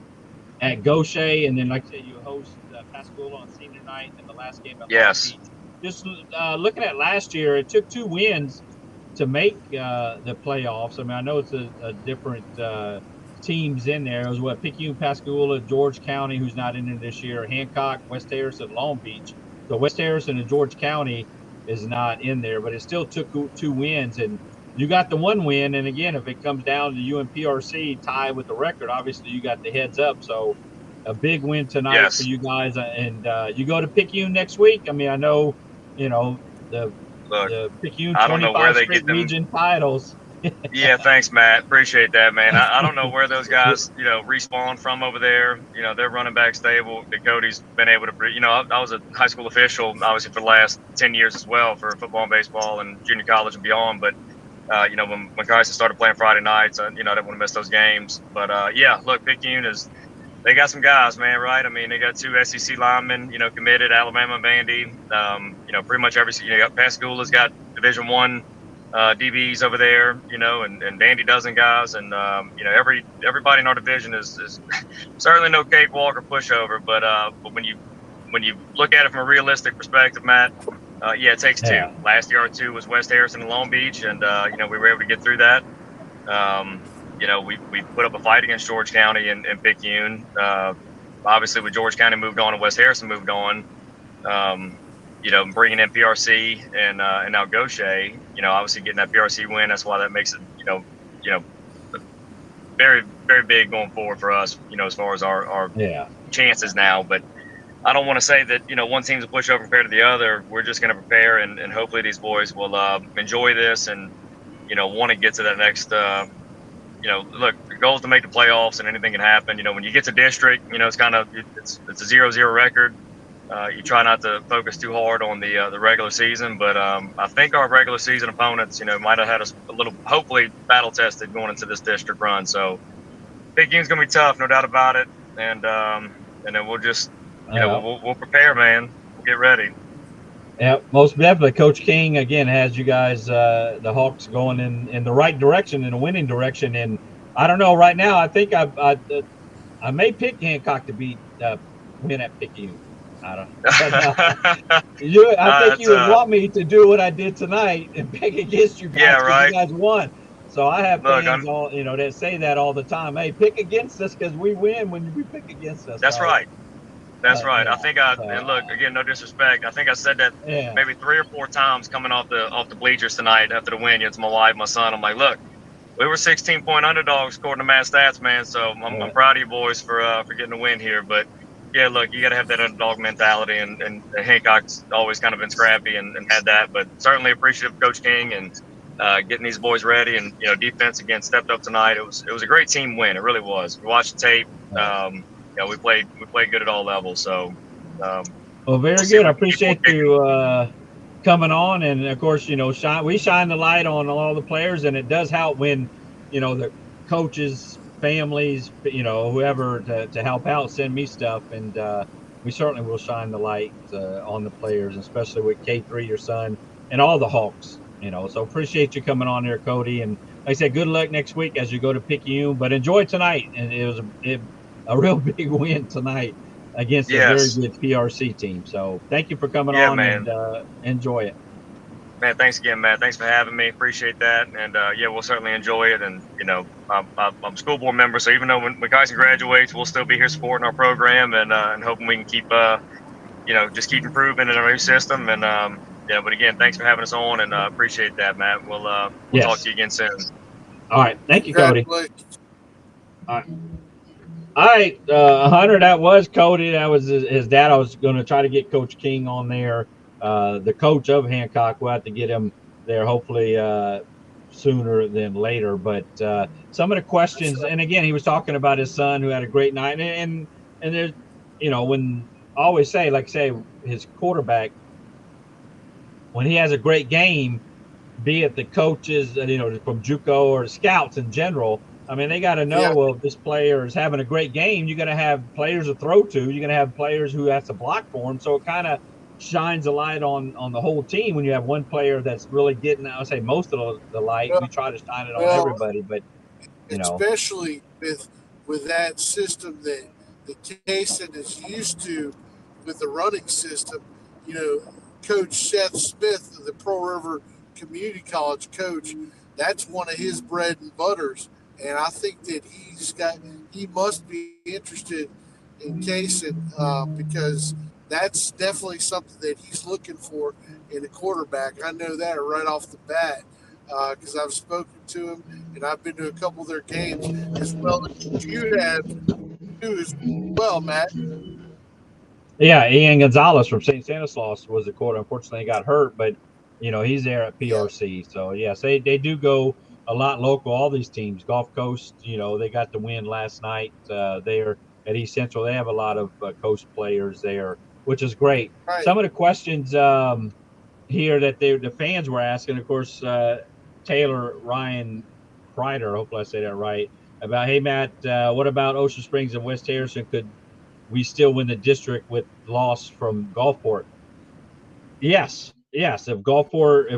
[SPEAKER 1] at Gaucher, and then, like I say, you host Pascagoula on senior night and the last game at Long Beach. Just looking at last year, it took 2 wins to make the playoffs. I mean, I know it's a different teams in there. It was Picayune, Pascagoula, George County, who's not in there this year, Hancock, West Harrison, Long Beach. So West Harrison and George County is not in there, but it still took 2 wins, and you got the 1 win. And again, if it comes down to UMPRC tie with the record, obviously you got the heads up. So a big win tonight for you guys, and you go to Picayune next week. I mean, I know, the Picayune 25 straight region titles.
[SPEAKER 5] Yeah, thanks, Matt. Appreciate that, man. I don't know where those guys, respawn from over there. Their running back stable that Cody's been able to bring. I was a high school official, obviously, for the last 10 years as well for football and baseball and junior college and beyond. But, when guys started playing Friday nights, I didn't want to miss those games. But, look, Picayune they got some guys, man, right? I mean, they got 2 SEC linemen, committed, Alabama and Vandy. Pretty much you got Pascagoula's got Division I DBs over there, and Vandy dozen guys, and everybody in our division is certainly no cakewalk or pushover, but when you look at it from a realistic perspective, Matt, it takes 2. Last year our 2 was West Harrison and Long Beach, and we were able to get through that. We put up a fight against George County and Picayune. Obviously, with George County moved on and West Harrison moved on, bringing in PRC and now Gaucher, obviously getting that PRC win. That's why that makes it, very, very big going forward for us, as far as our chances now. But I don't want to say that, one team's a pushover compared to the other. We're just going to prepare, and hopefully these boys will enjoy this and, want to get to that next look, the goal is to make the playoffs, and anything can happen. When you get to district, it's kind of it's a 0-0 record. You try not to focus too hard on the regular season, but I think our regular season opponents, might have had us a little, hopefully, battle tested going into this district run. So, Picayune's gonna be tough, no doubt about it, and then we'll just, we'll prepare, man. We'll get ready.
[SPEAKER 1] Yeah, most definitely. Coach King again has you guys, the Hawks, going in the right direction, in a winning direction. And I don't know right now. I think I may pick Hancock to beat win at Picayune. I don't, but I think
[SPEAKER 5] It's
[SPEAKER 1] you would want me to do what I did tonight and pick against you
[SPEAKER 5] yeah,
[SPEAKER 1] guys because you
[SPEAKER 5] right.
[SPEAKER 1] guys won. So I have
[SPEAKER 5] Look,
[SPEAKER 1] fans all that say that all the time. Hey, pick against us because we win when we pick against us.
[SPEAKER 5] that's
[SPEAKER 1] So,
[SPEAKER 5] right. That's right.
[SPEAKER 1] yeah.
[SPEAKER 5] I think
[SPEAKER 1] So
[SPEAKER 5] and look again, no disrespect. I think I said that
[SPEAKER 1] yeah.
[SPEAKER 5] maybe 3 or 4 times coming off the bleachers tonight after the win. It's my wife, my son. I'm like, look, we were 16-point underdogs according to Matt Stats, man. So I'm proud of you boys for getting a win here. But yeah, look, you got to have that underdog mentality, and Hancock's always kind of been scrappy and had that. But certainly appreciative of Coach King and getting these boys ready. And defense again stepped up tonight. It was a great team win. It really was. We watched the tape. We played good at all levels. So
[SPEAKER 1] Well, very good. I appreciate you coming on, and of course, we shine the light on all the players, and it does help when the coaches, families, whoever to help out, send me stuff, and we certainly will shine the light on the players, especially with K3, your son, and all the Hawks. So appreciate you coming on there, Cody, and like I said, good luck next week as you go to Picayune, but enjoy tonight, and it was a real big win tonight against a very good PRC team. So thank you for coming on,
[SPEAKER 5] man.
[SPEAKER 1] And enjoy it.
[SPEAKER 5] Man, thanks again, Matt. Thanks for having me. Appreciate that. And we'll certainly enjoy it. And I'm a school board member, so even though when Kyson graduates, we'll still be here supporting our program and hoping we can keep just keep improving in our new system. And but again, thanks for having us on, and appreciate that, Matt. We'll talk to you again soon.
[SPEAKER 1] All right, thank you, Cody. All right, Hunter, that was Cody. That was his dad. I was going to try to get Coach King on there, the coach of Hancock. We'll have to get him there hopefully sooner than later. But some of the questions, and again, he was talking about his son who had a great night. And there's, when I always say, his quarterback, when he has a great game, be it the coaches, from JUCO or the scouts in general, I mean, they got to know, well, this player is having a great game. You're going to have players to throw to. You're going to have players who have to block for him. So it kind of shines a light on the whole team when you have one player that's really getting, I would say, most of the light. We try to shine it on everybody, but,
[SPEAKER 3] especially with that system that Kaysen is used to with the running system, Coach Seth Smith, the Pearl River Community College coach, that's one of his bread and butters. And I think that he must be interested in Kaysen because that's definitely something that he's looking for in a quarterback. I know that right off the bat because I've spoken to him and I've been to a couple of their games as well as you have too as well, Matt.
[SPEAKER 1] Yeah, Ian Gonzalez from St. Stanislaus was the quarterback. Unfortunately, he got hurt, but he's there at PRC. Yeah. So yes, they do go a lot local. All these teams, Gulf Coast, they got the win last night there at East Central. They have a lot of coast players there, which is great. Right. Some of the questions here that the fans were asking, of course, Taylor Ryan Kreider, hopefully I say that right, about, hey, Matt, what about Ocean Springs and West Harrison? Could we still win the district with loss from Gulfport? Yes. If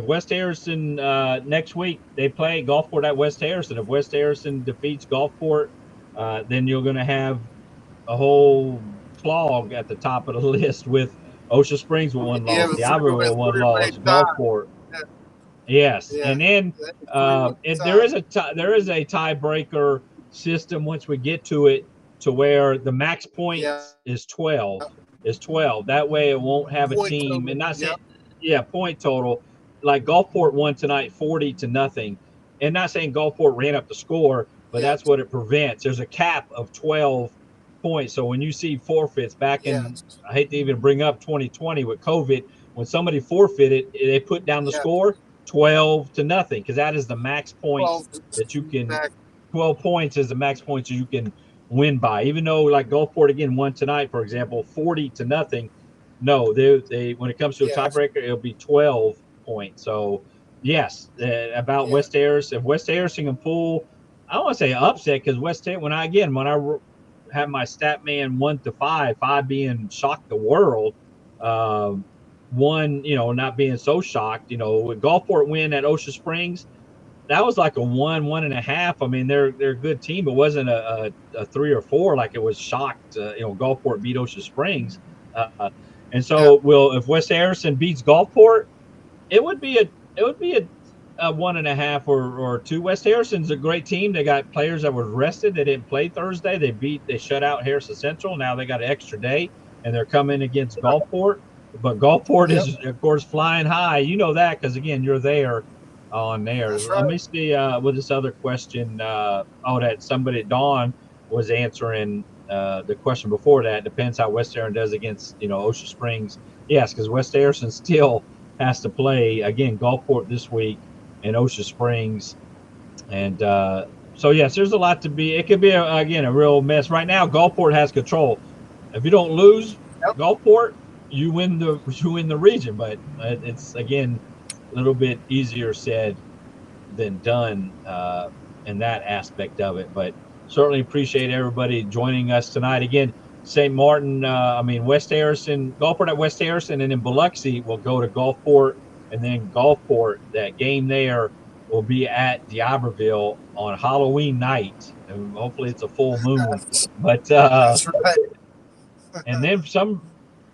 [SPEAKER 1] West Harrison next week they play Gulfport at West Harrison, if West Harrison defeats Gulfport, then you're going to have a whole clog at the top of the list with Ocean Springs with one loss, Diablo with one loss, Gulfport. Yes, and then there is a tiebreaker system once we get to it, to where the max point is 12. That way it won't have a team, and not saying point total. Like Gulfport won tonight 40-0, and not saying Gulfport ran up the score, but that's what it prevents. There's a cap of 12 points. So when you see forfeits back in, I hate to even bring up 2020 with COVID, when somebody forfeited, they put down the score 12-0, because that is the max points that you can. 12 points is the max points you can win by. Even though like Gulfport again won tonight, for example, 40-0. No, they when it comes to a tiebreaker, it'll be 12 points. So yes, about West Harrison. If West Harrison can pull, I don't want to say upset, because West Harrison, when I have my stat man 1 to 5 being shocked the world, one, not being so shocked, with Gulfport win at Ocean Springs, that was like a 1.5. I mean, they're a good team. It wasn't a 3 or 4 like it was shocked. Gulfport beat Ocean Springs, and so if West Harrison beats Gulfport, it would be a 1.5 or 2. West Harrison's a great team. They got players that were rested. They didn't play Thursday. They shut out Harrison Central. Now they got an extra day, and they're coming against Gulfport. But Gulfport is, of course, flying high. You know that because, again, you're there on there.
[SPEAKER 3] That's
[SPEAKER 1] Let
[SPEAKER 3] right.
[SPEAKER 1] me see with this other question. That somebody, Dawn, was answering the question before that. Depends how West Harrison does against, Ocean Springs. Yes, because West Harrison still has to play, again, Gulfport this week and Ocean Springs. And so, yes, there's a lot to be. It could be, again, a real mess. Right now, Gulfport has control. If you don't lose Gulfport, you win the region, but it's, again, a little bit easier said than done in that aspect of it. But certainly appreciate everybody joining us tonight. Again, St. Martin, West Harrison, Gulfport at West Harrison, and then Biloxi will go to Gulfport, and then Gulfport, that game there will be at D'Iberville on Halloween night, and hopefully it's a full moon. But
[SPEAKER 3] That's right.
[SPEAKER 1] and then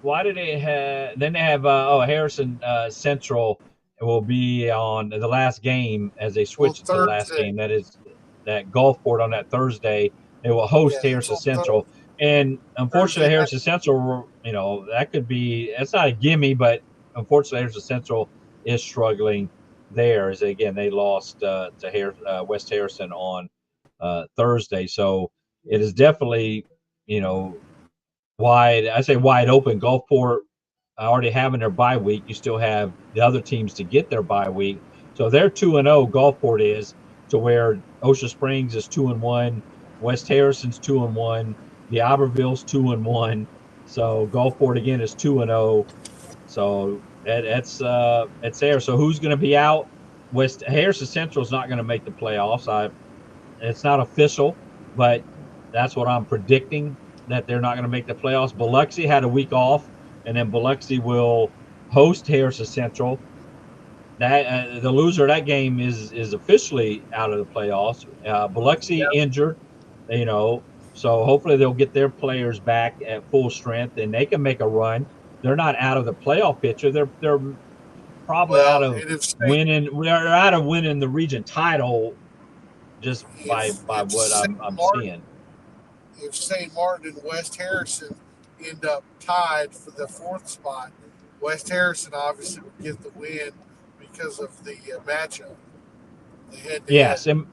[SPEAKER 1] why do they have? Then they have Harrison Central will be on the last game as they switch to the last game. That is that Gulfport on that Thursday. They will host Harrison Central, and unfortunately, Harrison Central, that could be. It's not a gimme, but unfortunately, Harrison Central is struggling there. As again, they lost to West Harrison on Thursday, so it is definitely wide open. Gulfport already having their bye week. You still have the other teams to get their bye week. So they're 2-0. Gulfport is, to where Ocean Springs is 2-1. West Harrison's 2-1. D'Iberville's 2-1. So Gulfport again is 2-0. So that's there. So who's going to be out? West Harrison Central is not going to make the playoffs. It's not official, but that's what I'm predicting, that they're not going to make the playoffs. Biloxi had a week off, and then Biloxi will host Harrison Central. That the loser of that game is officially out of the playoffs. Biloxi injured, so hopefully they'll get their players back at full strength, and they can make a run. They're not out of the playoff picture. They're probably out of winning. They're out of winning the region title, just by what I'm seeing.
[SPEAKER 3] If St. Martin and West Harrison end up tied for the 4th spot, West Harrison obviously would get the win because of the matchup.
[SPEAKER 1] Yes, and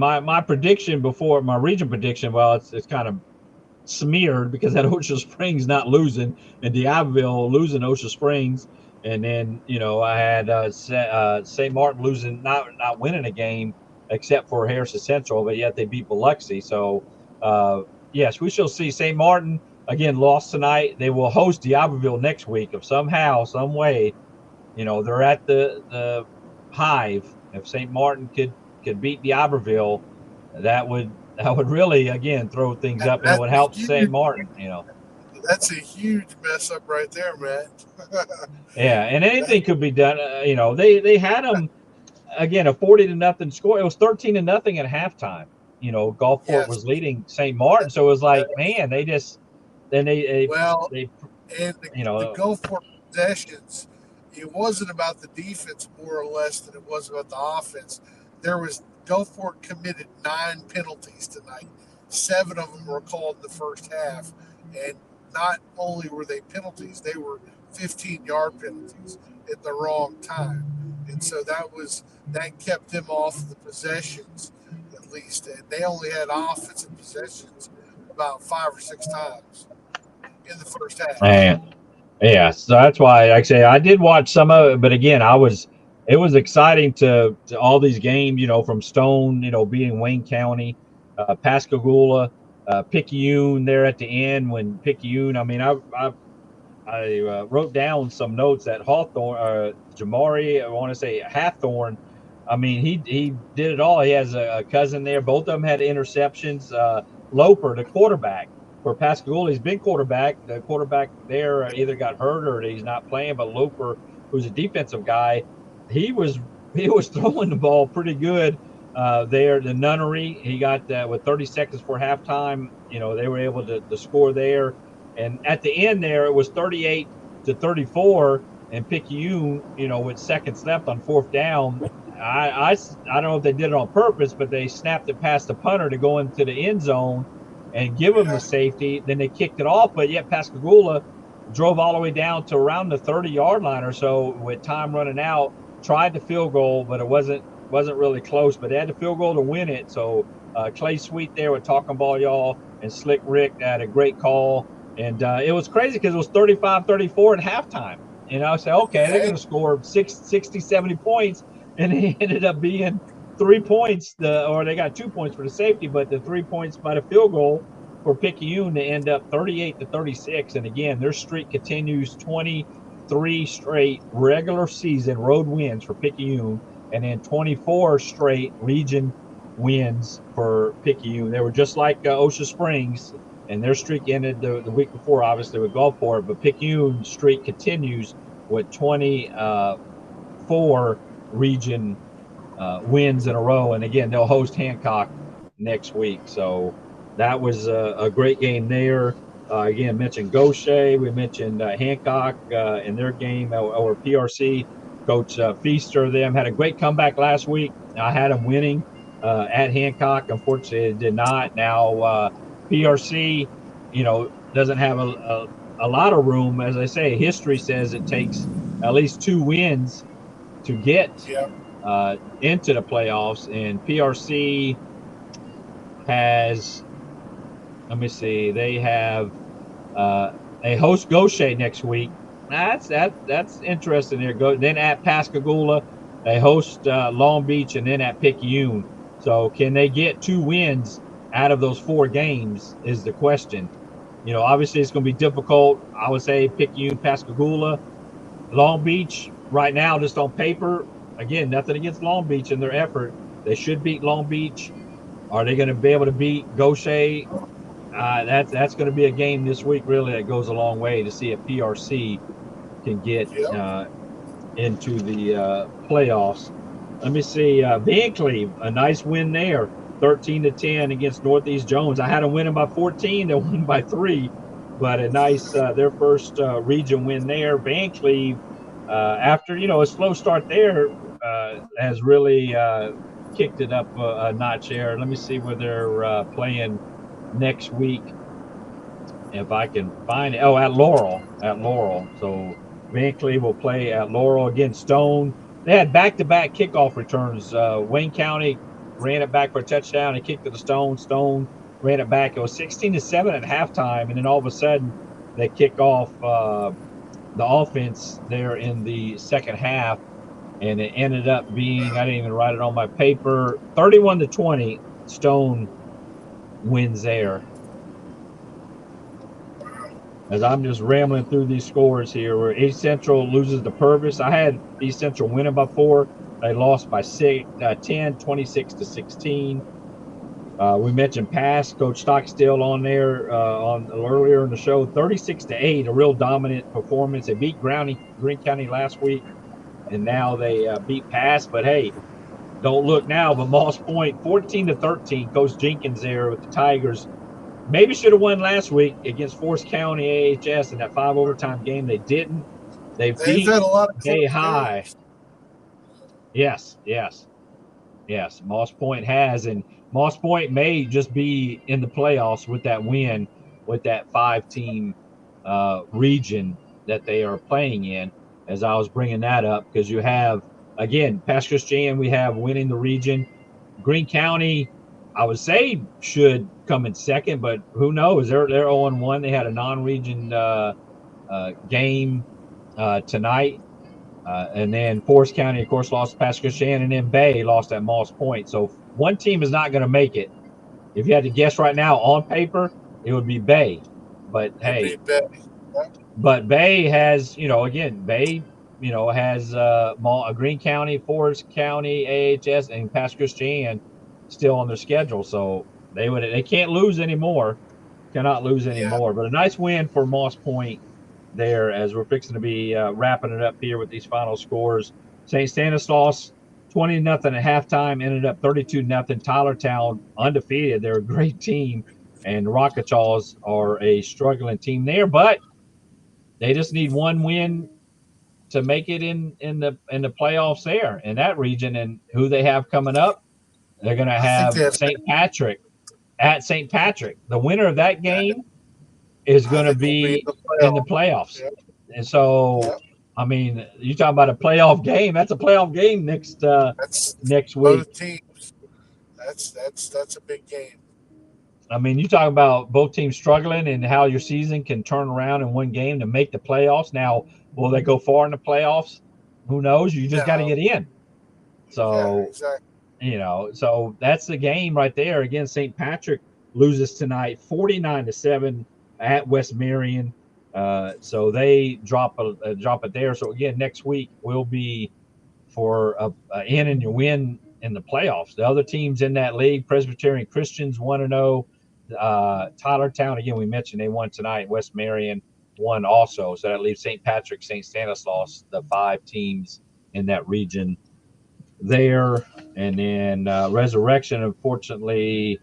[SPEAKER 1] my prediction before my region prediction, well, it's kind of smeared because that Ocean Springs not losing and D'Iberville losing Ocean Springs, and then I had St. Martin losing, not winning a game except for Harrison Central, but yet they beat Biloxi. So yes, we shall see. St. Martin again lost tonight. They will host D'Iberville next week. If somehow, some way, they're at the Hive. If St. Martin could beat D'Iberville, that would really again throw things up, and it would help St. Martin.
[SPEAKER 3] That's a huge mess up right there, Matt.
[SPEAKER 1] Yeah, and anything could be done. They had them again a 40-0 score. It was 13-0 at halftime. Gulfport was leading St. Martin, so it was like, man, the
[SPEAKER 3] Gulfport possessions, it wasn't about the defense more or less than it was about the offense. Gulfport committed 9 penalties tonight. 7 of them were called in the first half, and not only were they penalties, they were 15-yard penalties at the wrong time, and so that kept them off the possessions at least, and they only had offensive possessions about 5 or 6 times in the first half.
[SPEAKER 1] Man, yeah, so that's why, like I say, I did watch some of it, but again, it was exciting to all these games, from Stone, beating Wayne County, Pascagoula, Picayune there at the end when Picayune. I wrote down some notes that Hawthorne, Jamari, I want to say Hathorne. He did it all. He has a cousin there. Both of them had interceptions. Loper, the quarterback, for Pascagoula. He's been quarterback. The quarterback there either got hurt or he's not playing. But Loper, who's a defensive guy, he was throwing the ball pretty good there. The Nunnery, he got with 30 seconds for halftime. You know, they were able to score there. And at the end there, it was 38-34. And Picayune, you know, with seconds left on fourth down, I don't know if they did it on purpose, but they snapped it past the punter to go into the end zone and give them the safety. Then they kicked it off, but yet Pascagoula drove all the way down to around the 30-yard line or so with time running out. Tried the field goal, but it wasn't really close. But they had the field goal to win it. So Clay Sweet there with Talking Ball Y'all and Slick Rick had a great call. And it was crazy because it was 35-34 at halftime. And I said, okay, they're going to score 60, 70 points. And it ended up being 3 points, or they got 2 points for the safety, but the 3 points by the field goal for Picayune to end up 38-36. And again, their streak continues, 23 straight regular season road wins for Picayune, and then 24 straight region wins for Picayune. They were just like Osha Springs, and their streak ended the week before, obviously, with Gulfport, but Picayune's streak continues with 24 region wins in a row. And again, they'll host Hancock next week. So that was a great game there. Again, mentioned Gaucher. We mentioned Hancock in their game, or PRC. Coach Feaster, them had a great comeback last week. I had them winning at Hancock. Unfortunately, it did not. Now, PRC, you know, doesn't have a lot of room. As I say, history says it takes at least 2 wins to get into the playoffs. And PRC has, let me see, they have they host Gaucher next week. That's interesting there. Then at Pascagoula, they host Long Beach, and then at Picayune. So can they get 2 wins out of those 4 games is the question. You know, obviously it's going to be difficult. I would say Picayune, Pascagoula, Long Beach right now, just on paper. Again, nothing against Long Beach and their effort. They should beat Long Beach. Are they going to be able to beat Gaucher? That's going to be a game this week, really, that goes a long way to see if PRC can get into the playoffs. Let me see. Van Cleve, a nice win there, 13-10 against Northeast Jones. I had them winning by 14. They won by 3, but a nice their first region win there. Van Cleve, after a slow start there, has really kicked it up a notch there. Let me see where they're playing next week, if I can find it. Oh, at Laurel. So Van Cleve will play at Laurel against Stone. They had back-to-back kickoff returns. Wayne County ran it back for a touchdown and kicked it to Stone. Stone ran it back. It was 16-7 at halftime, and then all of a sudden they kick off the offense there in the second half, and it ended up being, I didn't even write it on my paper, 31-20. Stone wins there. As I'm just rambling through these scores here, where East Central loses to Purvis. I had East Central winning by 4. They lost by 10, 26-16. We mentioned Pass, Coach Stockstill on there on earlier in the show, 36-8, a real dominant performance. They beat Green County last week, and now they beat Pass. But hey, don't look now, but Moss Point, 14-13. Coach Jenkins there with the Tigers. Maybe should have won last week against Forest County AHS in that 5 overtime game. They didn't. They've beat
[SPEAKER 3] had a lot of
[SPEAKER 1] Bay High. Yes. Moss Point has, and Moss Point may just be in the playoffs with that win, with that 5-team region that they are playing in. As I was bringing that up, because you have, again, Pass Christian, we have winning the region. Greene County, I would say, should come in second, but who knows? They're 0-1. They had a non-region game tonight. And then Forest County, of course, lost to Pass Christian, and then Bay lost at Moss Point. So one team is not going to make it. If you had to guess right now on paper, it would be Bay. But hey, but Bay has, Bay, has Greene County, Forest County, AHS, and Pass Christian still on their schedule. So they can't lose anymore, Cannot lose anymore. But a nice win for Moss Point there as we're fixing to be wrapping it up here with these final scores. St. Stanislaus 20-0 at halftime, ended up 32-0. Tylertown undefeated. They're a great team, and Rockachaws are a struggling team there, but they just need one win to make it in the playoffs there in that region. And who they have coming up, they're going to have St. Patrick at St. Patrick. The winner of that game is going to be in the playoffs. Yep. And so, I mean, you talking about a playoff game? That's a playoff game next week.
[SPEAKER 3] Both teams. That's a big game.
[SPEAKER 1] I mean, you talk about both teams struggling and how your season can turn around in one game to make the playoffs. Now, will they go far in the playoffs? Who knows? You just got to get in. So,
[SPEAKER 3] exactly.
[SPEAKER 1] So that's the game right there. Again, St. Patrick loses tonight 49-7 at West Marion. So they drop it there. So again, next week will be for a in and you win in the playoffs. The other teams in that league, Presbyterian Christians 1-0. Tylertown, again, we mentioned they won tonight. West Marion won also. So that leaves St. Patrick, St. Stanislaus, the 5 teams in that region there. And then Resurrection, unfortunately,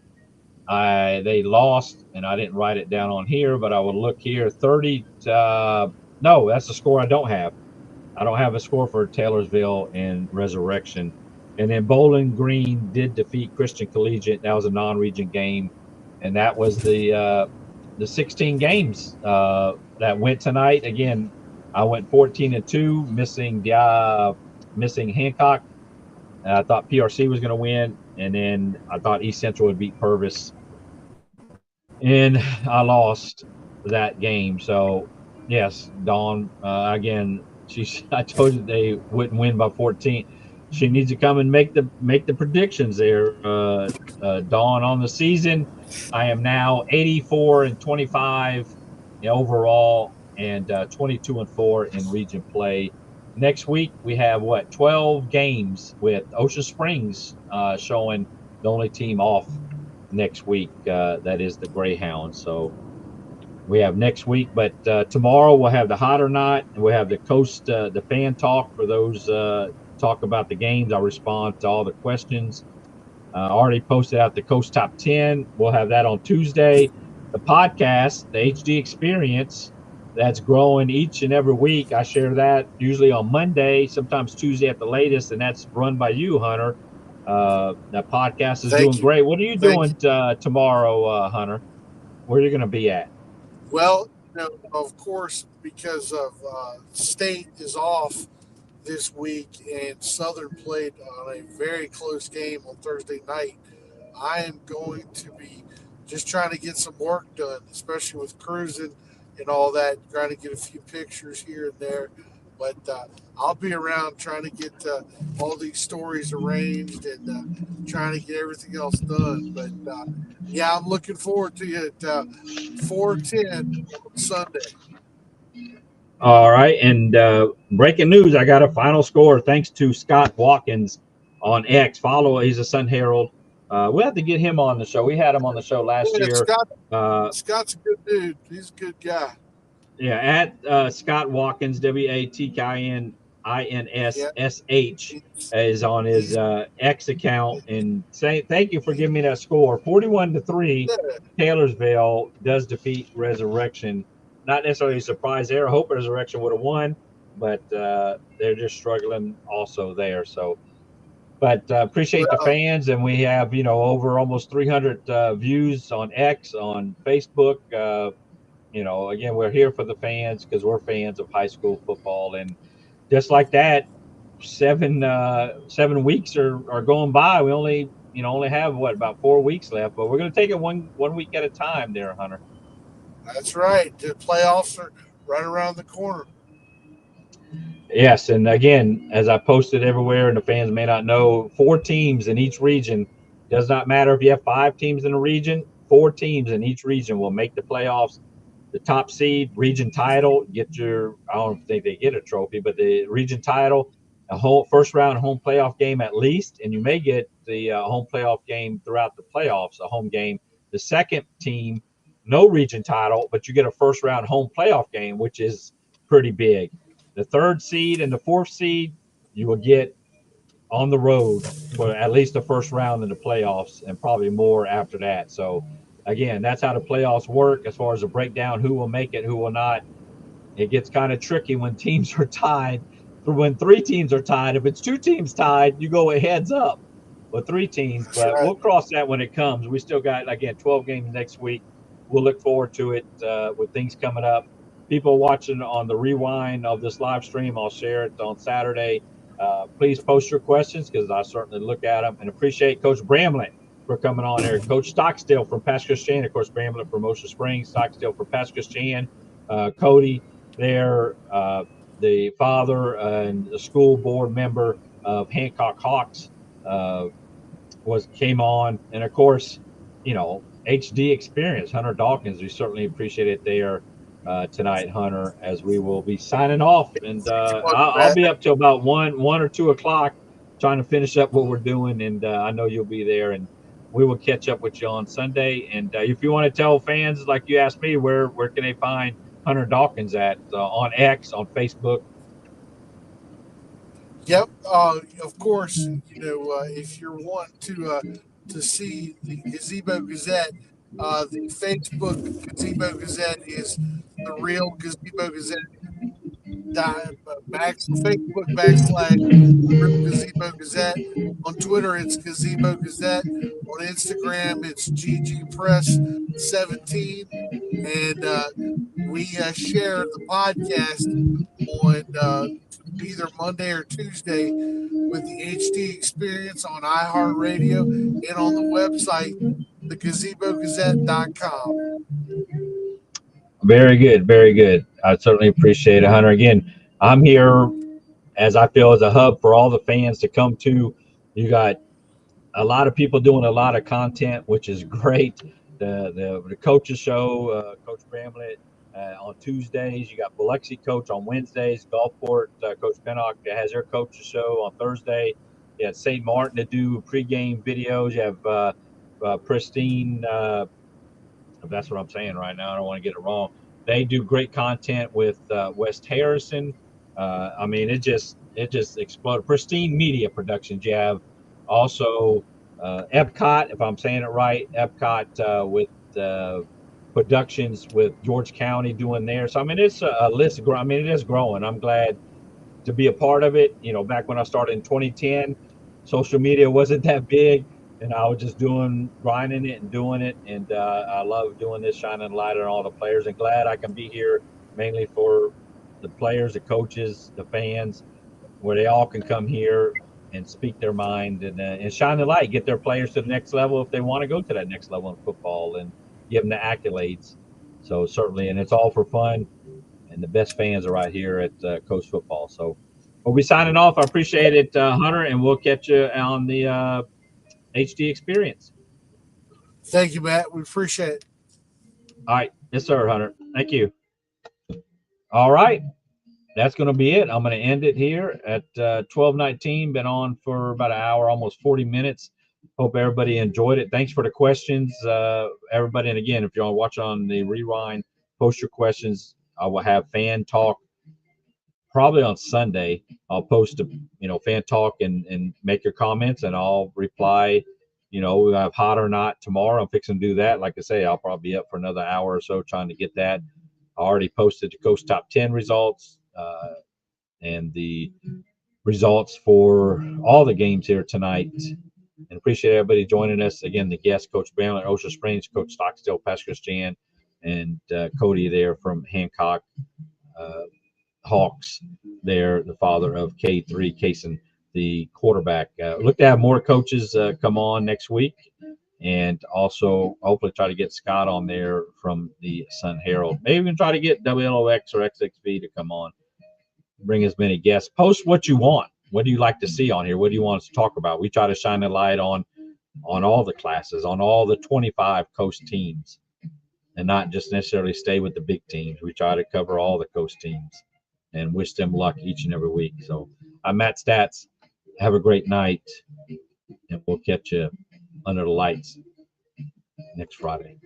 [SPEAKER 1] they lost, and I didn't write it down on here, but I will look here. 30 no, that's the score I don't have. I don't have a score for Taylorsville and Resurrection. And then Bowling Green did defeat Christian Collegiate. That was a non-region game, and that was the 16 games that went tonight. Again, I went 14-2, missing Hancock. I thought PRC was going to win, and then I thought East Central would beat Purvis, and I lost that game. So, yes, Dawn, again, I told you they wouldn't win by 14. She needs to come and make the predictions there. Dawn, on the season, I am now 84-25 overall, and 22-4 in region play. Next week we have 12 games with Ocean Springs showing the only team off next week. That is the Greyhounds. So we have next week, but tomorrow we'll have the Hot or Not, and we'll have the Coast, the fan talk for those talk about the games. I'll respond to all the questions. Already posted out the Coast Top 10. We'll have that on Tuesday. The podcast, the HD Experience, that's growing each and every week. I share that usually on Monday, sometimes Tuesday at the latest, and that's run by you, Hunter. That podcast is doing great. What are you doing tomorrow, Hunter? Where are you going to be at?
[SPEAKER 3] Well, of course, because of state is off this week and Southern played on a very close game on Thursday night, I am going to be just trying to get some work done, especially with cruising and all that, trying to get a few pictures here and there. But I'll be around trying to get all these stories arranged and trying to get everything else done. But, yeah, I'm looking forward to it at 4:10 on Sunday.
[SPEAKER 1] All right, and breaking news, I got a final score thanks to Scott Watkins on X. He's a Sun Herald. We'll have to get him on the show. We had him on the show last year.
[SPEAKER 3] Scott's a good dude. He's a good guy.
[SPEAKER 1] Yeah, at Scott Watkins, WATKININSSH is on his X account. And thank you for giving me that score. 41-3, Taylorsville does defeat Resurrection. Not necessarily a surprise there. I hope Resurrection would have won, but they're just struggling also there. So, but appreciate the fans, and we have over almost 300 views on X, on Facebook. Again, we're here for the fans because we're fans of high school football, and just like that, 7 weeks are going by. We only have about 4 weeks left, but we're going to take it one week at a time there, Hunter.
[SPEAKER 3] That's right. The playoffs are right around the corner.
[SPEAKER 1] Yes, and again, as I posted everywhere, and the fans may not know, 4 teams in each region. Does not matter if you have 5 teams in a region. 4 teams in each region will make the playoffs. The top seed, region title, I don't think they get a trophy, but the region title, a whole first round home playoff game at least, and you may get the home playoff game throughout the playoffs, a home game. The second team no region title, but you get a first round home playoff game, which is pretty big. The 3rd seed and the 4th seed, you will get on the road for at least the first round in the playoffs and probably more after that. So, again, that's how the playoffs work as far as the breakdown who will make it, who will not. It gets kind of tricky when teams are tied. When 3 teams are tied, if it's 2 teams tied, you go a heads up with 3 teams.
[SPEAKER 3] That's
[SPEAKER 1] But
[SPEAKER 3] right.
[SPEAKER 1] we'll cross that when it comes. We still got, again, 12 games next week. We'll look forward to it with things coming up. People watching on the rewind of this live stream, I'll share it on Saturday. Please post your questions because I certainly look at them, and appreciate Coach Bramlett for coming on here. Coach Stockstill from Pass Christian, of course, Bramlett from Ocean Springs, Stockstill from Pass Christian, Cody there, the father and the school board member of Hancock Hawks came on, and of course, HD Experience, Hunter Dawkins. We certainly appreciate it there tonight, Hunter, as we will be signing off, and I'll be up till about 1 or 2 o'clock trying to finish up what we're doing, and I know you'll be there, and we will catch up with you on Sunday. And if you want to tell fans, like you asked me, where can they find Hunter Dawkins at on X, on Facebook?
[SPEAKER 3] Yep. Of course, if you're wanting to see the Gazebo Gazette, the Facebook Gazebo Gazette is the real Gazebo Gazette. Facebook / Real Gazebo Gazette. On Twitter, it's Gazebo Gazette. On Instagram, it's GG Press 17, and we share the podcast on either Monday or Tuesday with the HD Experience on iHeartRadio and on the website, thegazebogazette.com.
[SPEAKER 1] Very good, very good. I certainly appreciate it, Hunter. Again, I'm here as I feel as a hub for all the fans to come to. You got a lot of people doing a lot of content, which is great. The coaches show, Coach Bramlett on Tuesdays. You got Biloxi Coach on Wednesdays. Gulfport Coach Pennock has their coaches show on Thursday. You have St. Martin to do pregame videos. You have Pristine. If that's what I'm saying right now, I don't want to get it wrong. They do great content with West Harrison. I mean, it just exploded. Pristine Media Productions. You have also Epcot, if I'm saying it right. Epcot with productions with George County doing there. So I mean, it's a list. I mean, it is growing. I'm glad to be a part of it. Back when I started in 2010, social media wasn't that big, and I was just grinding it and doing it. And I love doing this, shining light on all the players, and glad I can be here mainly for the players, the coaches, the fans, where they all can come here and speak their mind and shine the light, get their players to the next level if they want to go to that next level in football, and give them the accolades. So certainly, and it's all for fun. And the best fans are right here at Coast Football. So we'll be signing off. I appreciate it, Hunter, and we'll catch you on the HD Experience.
[SPEAKER 3] Thank you, Matt. We appreciate it.
[SPEAKER 1] All right. Yes, sir, Hunter. Thank you. All right. That's going to be it. I'm going to end it here at 12:19. Been on for about an hour, almost 40 minutes. Hope everybody enjoyed it. Thanks for the questions, everybody. And again, if you're watching on the rewind, post your questions. I will have fan talk probably on Sunday. I'll post a fan talk and make your comments, and I'll reply. We have hot or not tomorrow. I'm fixing to do that. Like I say, I'll probably be up for another hour or so trying to get that. I already posted the Coast Top 10 results and the results for all the games here tonight. And appreciate everybody joining us. Again, the guests, Coach Bramlett, Ocean Springs, Coach Stockstill, Pastor Christian, and Cody there from Hancock Hawks there, the father of K3, Kaysen, the quarterback. Look to have more coaches come on next week, and also hopefully try to get Scott on there from the Sun Herald. Maybe even try to get WLOX or XXV to come on. Bring as many guests. Post what you want. What do you like to see on here? What do you want us to talk about? We try to shine a light on all the classes, on all the 25 coast teams, and not just necessarily stay with the big teams. We try to cover all the coast teams and wish them luck each and every week. So I'm Matt Stats. Have a great night, and we'll catch you under the lights next Friday.